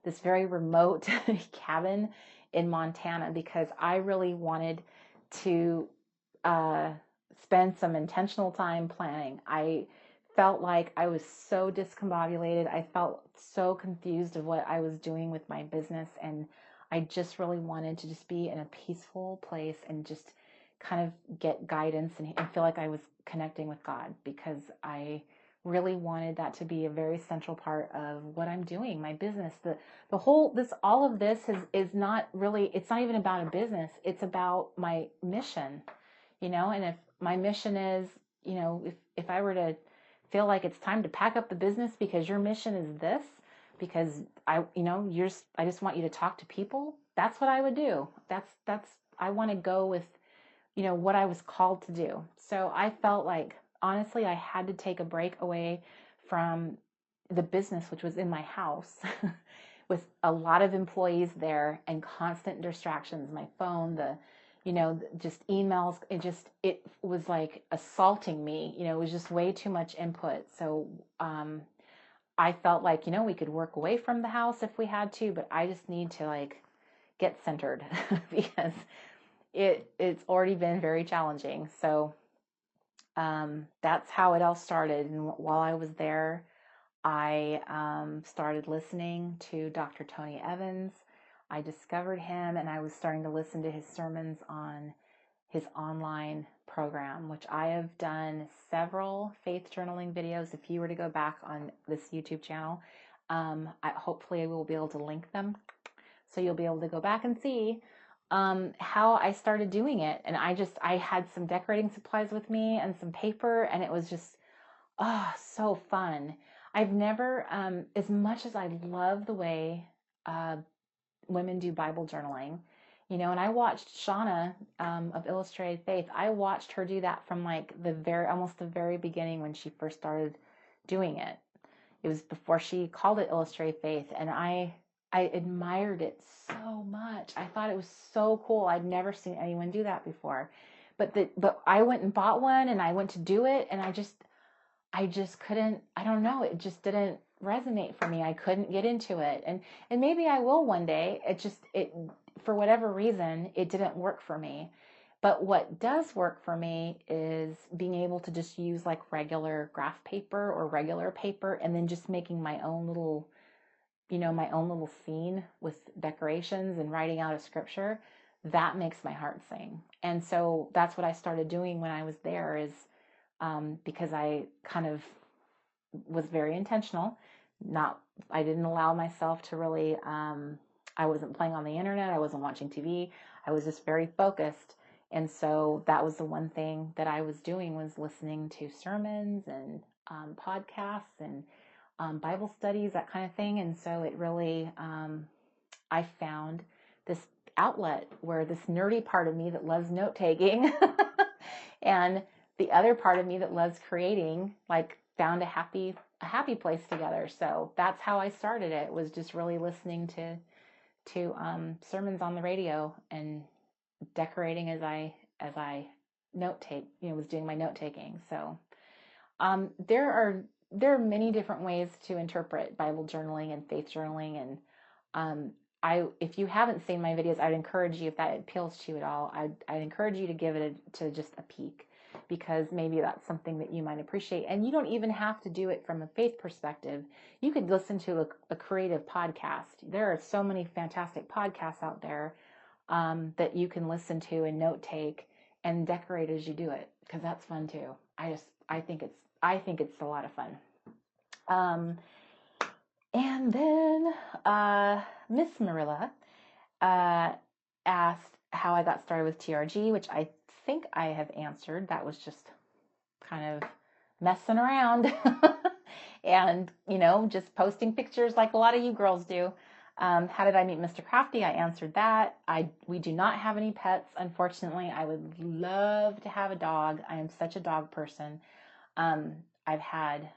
S1: this very remote cabin in Montana, because I really wanted to spend some intentional time planning. I felt like I was so discombobulated. I felt so confused of what I was doing with my business, and I just really wanted to just be in a peaceful place and just kind of get guidance and feel like I was connecting with God, because I really wanted that to be a very central part of what I'm doing, my business. All of this is not really, it's not even about a business. It's about my mission, and if my mission is, if I were to feel like it's time to pack up the business because your mission is this, because I just want you to talk to people, that's what I would do. I want to go with, what I was called to do. So I felt like, honestly, I had to take a break away from the business, which was in my house with a lot of employees there and constant distractions, my phone, just emails. It was like assaulting me, it was just way too much input. So, I felt like, we could work away from the house if we had to, but I just need to like get centered because it's already been very challenging. So that's how it all started. And while I was there, I started listening to Dr. Tony Evans. I discovered him, and I was starting to listen to his sermons on his online program, which I have done several faith journaling videos. If you were to go back on this YouTube channel, hopefully I will be able to link them, so you'll be able to go back and see how I started doing it. And I had some decorating supplies with me and some paper, and it was just, so fun. I've never, as much as I love the way women do Bible journaling, and I watched Shauna of Illustrated Faith. I watched her do that from like almost the very beginning when she first started doing it. It was before she called it Illustrated Faith, and I admired it so much. I thought it was so cool. I'd never seen anyone do that before. But I went and bought one, and I went to do it, and I just couldn't, I don't know, it just didn't resonate for me. I couldn't get into it. And maybe I will one day. For whatever reason, it didn't work for me. But what does work for me is being able to just use like regular graph paper or regular paper and then just making my own little, my own little scene with decorations and writing out a scripture. That makes my heart sing. And so that's what I started doing when I was there is because I kind of was very intentional. I didn't allow myself to really, I wasn't playing on the internet. I wasn't watching TV. I was just very focused. And so that was the one thing that I was doing was listening to sermons and podcasts and Bible studies, that kind of thing. And so it really, I found this outlet where this nerdy part of me that loves note taking and the other part of me that loves creating, like found a happy place together. So that's how I started it, was just really listening to sermons on the radio and decorating as I note take, was doing my note taking. So there are many different ways to interpret Bible journaling and faith journaling, and if you haven't seen my videos, I'd encourage you, if that appeals to you at all, I'd encourage you to give it just a peek, because maybe that's something that you might appreciate. And you don't even have to do it from a faith perspective. You could listen to a creative podcast. There are so many fantastic podcasts out there that you can listen to and note take and decorate as you do it, because that's fun too. I think it's a lot of fun. And then Miss Marilla asked how I got started with TRG, which I think I have answered. That was just kind of messing around and, just posting pictures like a lot of you girls do. How did I meet Mr. Crafty? I answered that. We do not have any pets, unfortunately. I would love to have a dog. I am such a dog person. I've had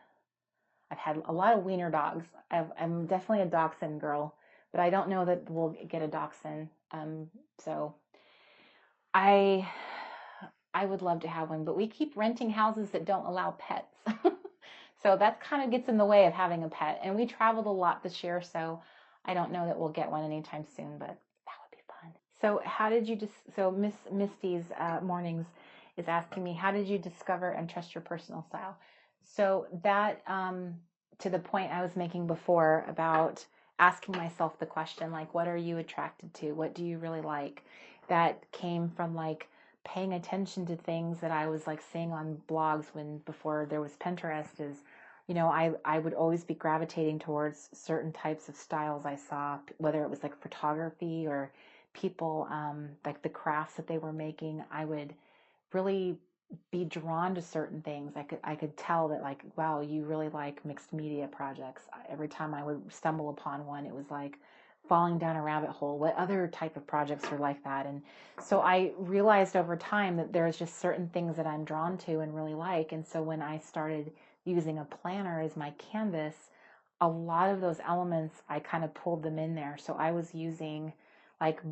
S1: a lot of wiener dogs. I'm definitely a dachshund girl, but I don't know that we'll get a dachshund. So I would love to have one, but we keep renting houses that don't allow pets. So that kind of gets in the way of having a pet. And we traveled a lot this year, so I don't know that we'll get one anytime soon, but that would be fun. So how did you so Miss Misty's Mornings is asking me, how did you discover and trust your personal style? So that, to the point I was making before about asking myself the question, like, what are you attracted to? What do you really like? That came from like paying attention to things that I was like seeing on blogs before there was Pinterest. Is, I would always be gravitating towards certain types of styles I saw, whether it was like photography or people, like the crafts that they were making. I would really be drawn to certain things. I could tell that, like, wow, you really like mixed media projects. Every time I would stumble upon one, it was like falling down a rabbit hole. What other type of projects are like that? And so I realized over time that there's just certain things that I'm drawn to and really like. And so when I started using a planner as my canvas, a lot of those elements, I kind of pulled them in there. So I was using like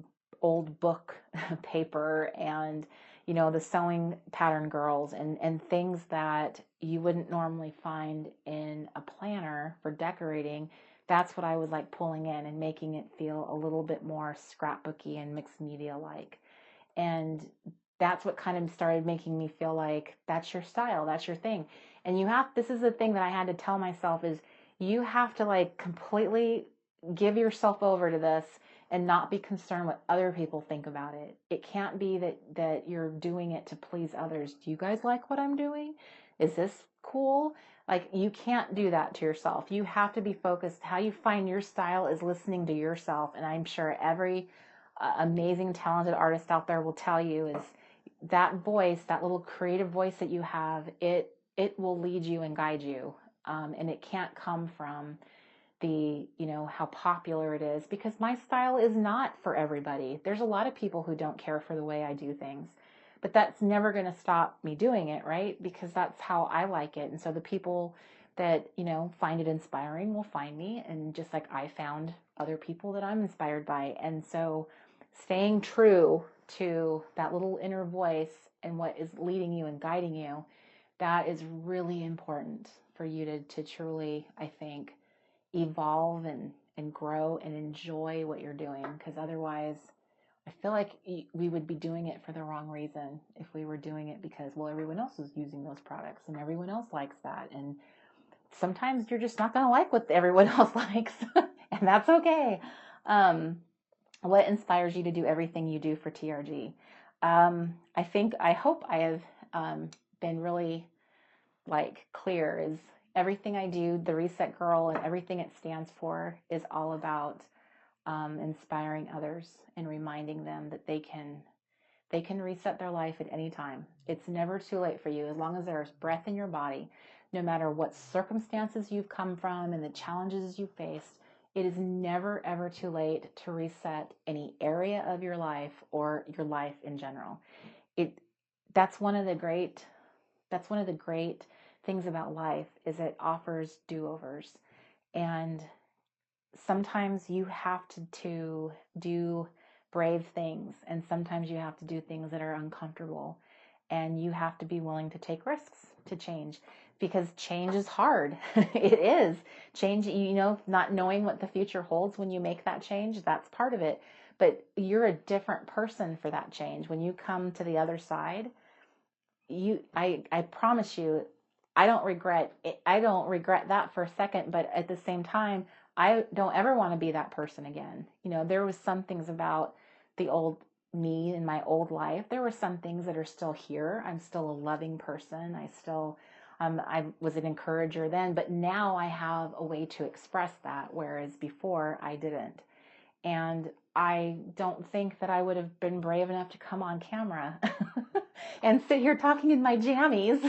S1: old book paper and the sewing pattern girls and things that you wouldn't normally find in a planner for decorating. That's what I was like pulling in and making it feel a little bit more scrapbooky and mixed media like. And that's what kind of started making me feel like that's your style, that's your thing. And this is the thing that I had to tell myself, is you have to like completely give yourself over to this and not be concerned what other people think about it. It can't be that you're doing it to please others. Do you guys like what I'm doing? Is this cool? Like, you can't do that to yourself. You have to be focused. How you find your style is listening to yourself. And I'm sure every amazing, talented artist out there will tell you is that voice, that little creative voice that you have, it will lead you and guide you. And it can't come from how popular it is, because my style is not for everybody. There's a lot of people who don't care for the way I do things, but that's never going to stop me doing it, right? Because that's how I like it. And so the people that, find it inspiring will find me, and just like I found other people that I'm inspired by. And so staying true to that little inner voice and what is leading you and guiding you, that is really important for you to truly, I think, evolve and grow and enjoy what you're doing. Because otherwise, I feel like we would be doing it for the wrong reason if we were doing it because, well, everyone else is using those products and everyone else likes that. And sometimes you're just not going to like what everyone else likes, and that's okay. What inspires you to do everything you do for TRG? I hope I have been really like clear is everything I do, the Reset Girl and everything it stands for is all about inspiring others and reminding them that they can reset their life at any time. It's never too late for you as long as there's breath in your body, no matter what circumstances you've come from and the challenges you faced. It is never ever too late to reset any area of your life or your life in general. It that's one of the great things about life is it offers do-overs. And sometimes you have to do brave things, and sometimes you have to do things that are uncomfortable, and you have to be willing to take risks to change, because change is hard. It is. Change, not knowing what the future holds when you make that change, that's part of it. But you're a different person for that change. When you come to the other side, I promise you, I don't regret that for a second, but at the same time, I don't ever want to be that person again. There was some things about the old me in my old life. There were some things that are still here. I'm still a loving person. I was an encourager then, but now I have a way to express that, whereas before I didn't. And I don't think that I would have been brave enough to come on camera and sit here talking in my jammies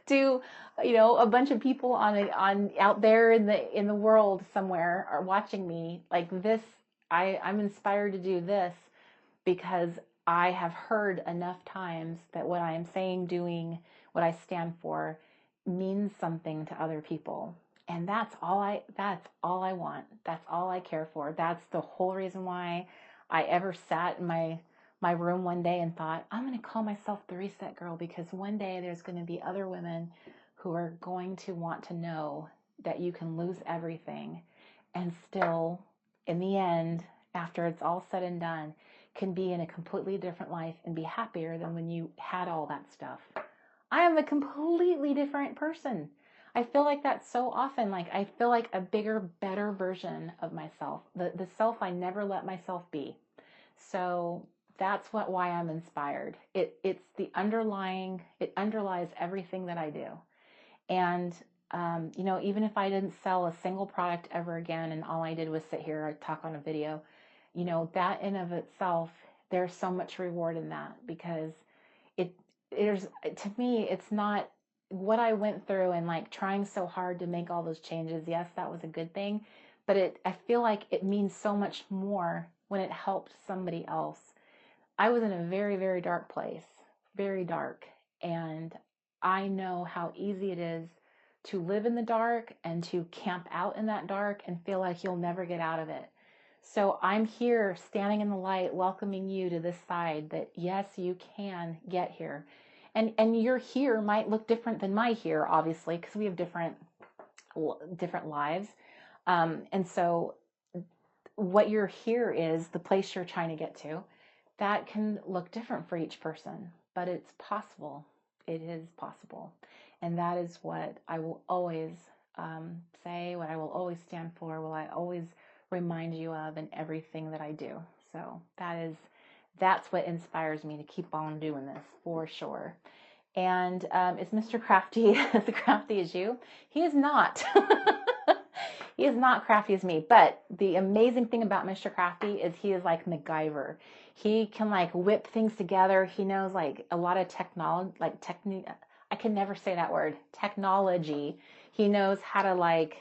S1: to, a bunch of people on out there in the world somewhere are watching me like this. I'm inspired to do this because I have heard enough times that what I am saying, doing, what I stand for means something to other people. And that's all I want. That's all I care for. That's the whole reason why I ever sat in my room one day and thought, I'm going to call myself the Reset Girl, because one day there's going to be other women who are going to want to know that you can lose everything and still, in the end, after it's all said and done, can be in a completely different life and be happier than when you had all that stuff. I am a completely different person. I feel like that so often. Like, I feel like a bigger, better version of myself, the self I never let myself be. So that's why I'm inspired. It underlies everything that I do. And, even if I didn't sell a single product ever again and all I did was sit here, I'd talk on a video, that in of itself, there's so much reward in that, because to me, it's not what I went through and like trying so hard to make all those changes. Yes, that was a good thing, but I feel like it means so much more when it helped somebody else. I was in a very, very dark place, very dark. And I know how easy it is to live in the dark and to camp out in that dark and feel like you'll never get out of it. So I'm here standing in the light, welcoming you to this side that yes, you can get here. And your here might look different than my here, obviously, because we have different lives. And so what your here is, the place you're trying to get to, that can look different for each person, but it's possible. It is possible. And that is what I will always say, what I will always stand for, what I always remind you of in everything that I do. So that's what inspires me to keep on doing this, for sure. And is Mr. Crafty as crafty as you? He is not. He is not crafty as me, but the amazing thing about Mr. Crafty is he is like MacGyver. He can like whip things together. He knows like a lot of technology, I can never say that word, technology. He knows how to like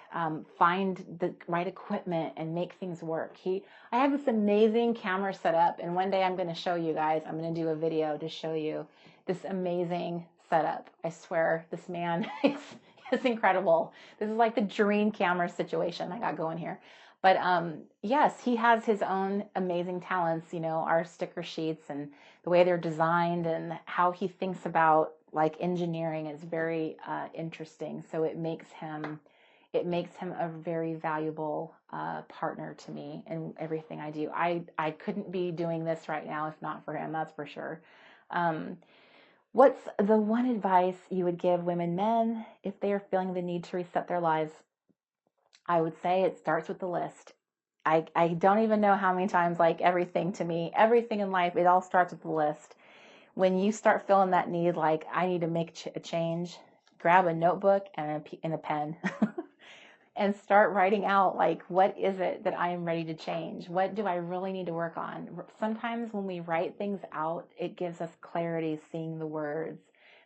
S1: find the right equipment and make things work. I have this amazing camera set up, and one day I'm going to show you guys. I'm going to do a video to show you this amazing setup. I swear, this man is incredible. This is like the dream camera situation I got going here. But yes, he has his own amazing talents, our sticker sheets and the way they're designed and how he thinks about like engineering is very interesting. So it makes him it makes him a very valuable partner to me in everything I do. I couldn't be doing this right now if not for him, that's for sure. What's the one advice you would give women, men, if they are feeling the need to reset their lives? I would say it starts with the list. I don't even know how many times, like everything to me, everything in life, it all starts with the list. When you start feeling that need, like I need to make a change, grab a notebook and a pen and start writing out, like, what is it that I am ready to change? What do I really need to work on? Sometimes when we write things out, it gives us clarity, seeing the words,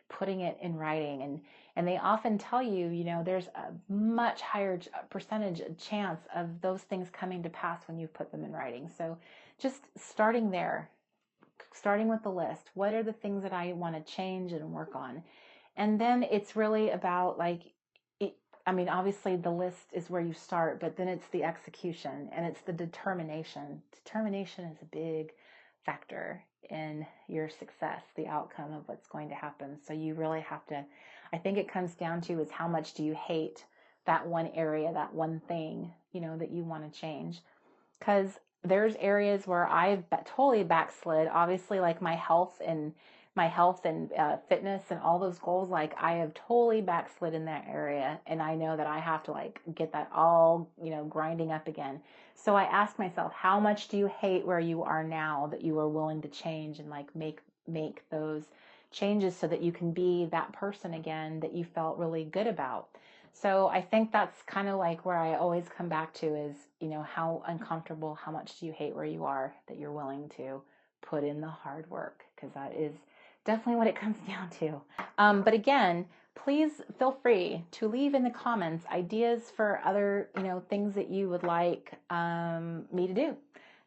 S1: putting it in writing. And they often tell you, there's a much higher percentage chance of those things coming to pass when you put them in writing. So just starting there, starting with the list. What are the things that I want to change and work on? And then it's really about, like, obviously the list is where you start, but then it's the execution and it's the determination. Determination is a big factor in your success, the outcome of what's going to happen. So you really have to, I think it comes down to is how much do you hate that one area, that one thing, that you want to change. Because there's areas where I've totally backslid, obviously, like my health and fitness and all those goals, like I have totally backslid in that area, and I know that I have to like get that all, grinding up again. So I ask myself, how much do you hate where you are now that you are willing to change and like make those changes so that you can be that person again that you felt really good about? So I think that's kind of like where I always come back to is, how uncomfortable, how much do you hate where you are that you're willing to put in the hard work, because that is definitely what it comes down to. But again, please feel free to leave in the comments ideas for other, things that you would like me to do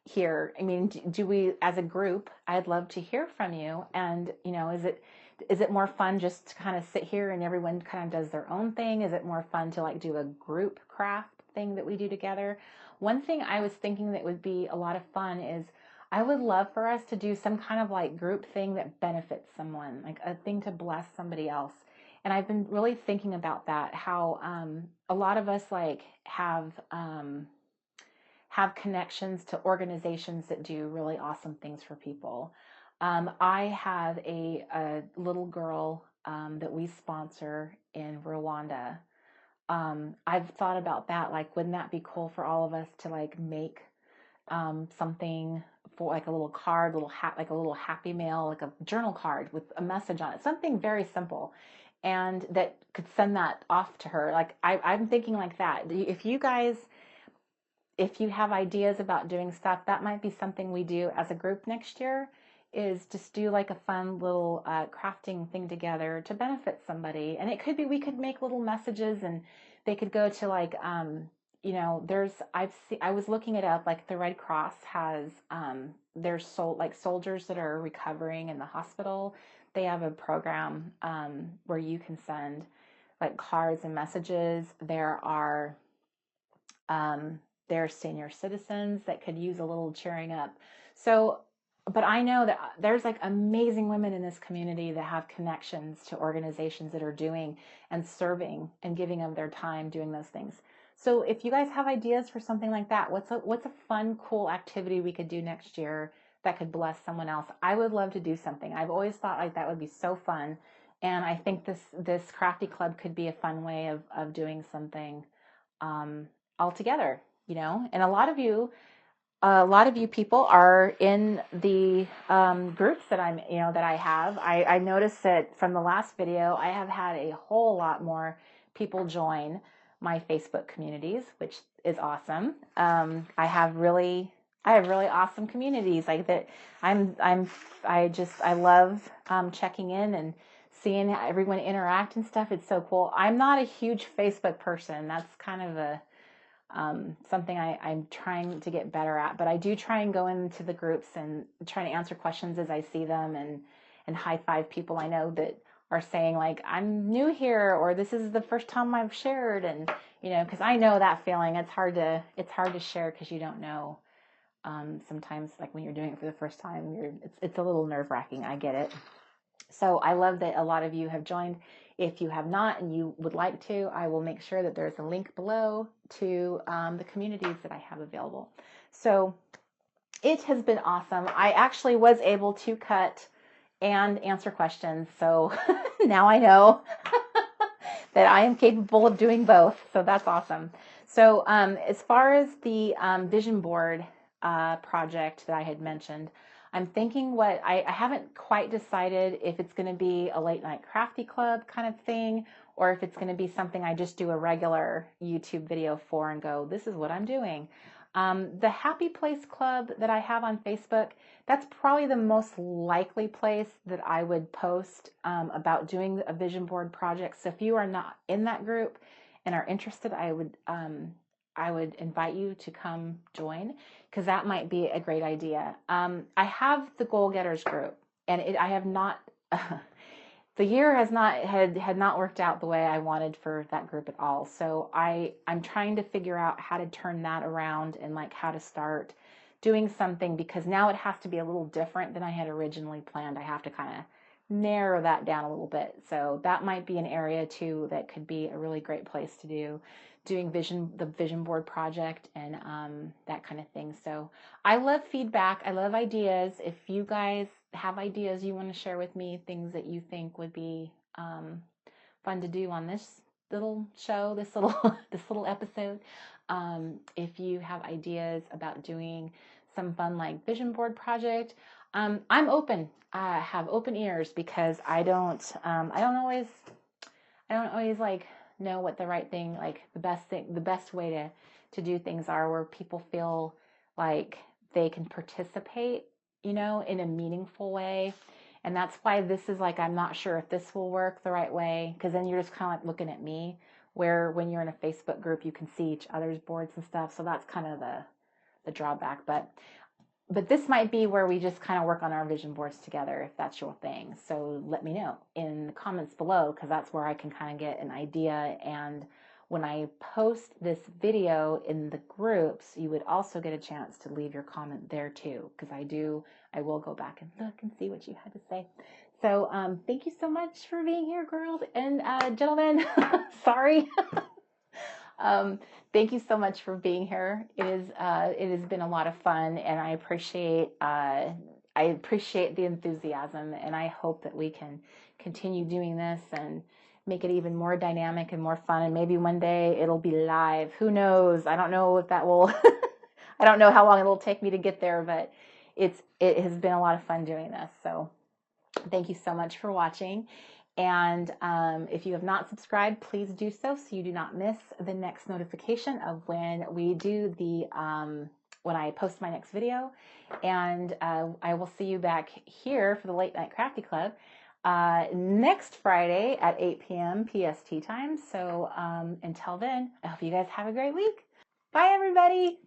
S1: here. Do we, as a group, I'd love to hear from you. And, is it more fun just to kind of sit here and everyone kind of does their own thing? Is it more fun to like do a group craft thing that we do together? One thing I was thinking that would be a lot of fun is I would love for us to do some kind of like group thing that benefits someone, like a thing to bless somebody else. And I've been really thinking about that, how a lot of us like have connections to organizations that do really awesome things for people. I have a little girl that we sponsor in Rwanda. I've thought about that, like, wouldn't that be cool for all of us to like make something for like a little card, like a little happy mail, like a journal card with a message on it, something very simple, and that could send that off to her. Like I'm thinking like that. If you have ideas about doing stuff, that might be something we do as a group next year, is just do like a fun little crafting thing together to benefit somebody. And it could be, we could make little messages and they could go to like, I was looking it up, like the Red Cross has, there's soldiers that are recovering in the hospital. They have a program where you can send like cards and messages. There are senior citizens that could use a little cheering up. So, but I know that there's like amazing women in this community that have connections to organizations that are doing and serving and giving of their time doing those things. So if you guys have ideas for something like that, what's a fun, cool activity we could do next year that could bless someone else? I would love to do something. I've always thought like that would be so fun. And I think this Crafty Club could be a fun way of doing something all together, and a lot of you people are in the groups that I have. I noticed that from the last video, I have had a whole lot more people join my Facebook communities, which is awesome. I have really awesome communities like that. I love checking in and seeing everyone interact and stuff. It's so cool. I'm not a huge Facebook person. That's kind of something I'm trying to get better at, but I do try and go into the groups and try to answer questions as I see them and high five people I know that are saying like, I'm new here, or this is the first time I've shared. And, cause I know that feeling. It's hard to share cause you don't know. Sometimes like when you're doing it for the first time, it's a little nerve wracking. I get it. So I love that a lot of you have joined. If you have not and you would like to, I will make sure that there's a link below to the communities that I have available. So it has been awesome. I actually was able to cut and answer questions. So now I know that I am capable of doing both. So that's awesome. So as far as the vision board project that I had mentioned, I'm thinking what I haven't quite decided if it's going to be a late night crafty club kind of thing, or if it's going to be something I just do a regular YouTube video for and go, this is what I'm doing. The Happy Place Club that I have on Facebook, that's probably the most likely place that I would post about doing a vision board project. So if you are not in that group and are interested, I would invite you to come join, because that might be a great idea. I have the Goal Getters group, and I have not, the year has not had not worked out the way I wanted for that group at all. So I'm trying to figure out how to turn that around and like how to start doing something, because now it has to be a little different than I had originally planned. I have to kind of narrow that down a little bit. So that might be an area too that could be a really great place to do doing the vision board project and that kind of thing. So I love feedback. I love ideas. If you guys have ideas you want to share with me, things that you think would be fun to do on this little show, this little episode. If you have ideas about doing some fun like vision board project, I'm open. I have open ears, because I don't always like know what the right thing, like the best way to do things are, where people feel like they can participate, in a meaningful way. And that's why this is like, I'm not sure if this will work the right way, because then you're just kind of like looking at me, where when you're in a Facebook group, you can see each other's boards and stuff. So that's kind of the drawback. But this might be where we just kind of work on our vision boards together, if that's your thing. So let me know in the comments below, because that's where I can kind of get an idea. And when I post this video in the groups, you would also get a chance to leave your comment there too, because I will go back and look and see what you had to say. So thank you so much for being here, girls and gentlemen. Sorry. Thank you so much for being here. It has been a lot of fun, and I appreciate the enthusiasm, and I hope that we can continue doing this and make it even more dynamic and more fun. And maybe one day it'll be live. Who knows? I don't know if that will. I don't know how long it'll take me to get there, but it has been a lot of fun doing this. So thank you so much for watching. And if you have not subscribed, please do so you do not miss the next notification of when we do when I post my next video. And I will see you back here for the Late Night Crafty Club next Friday at 8 p.m. PST time. So until then, I hope you guys have a great week. Bye, everybody.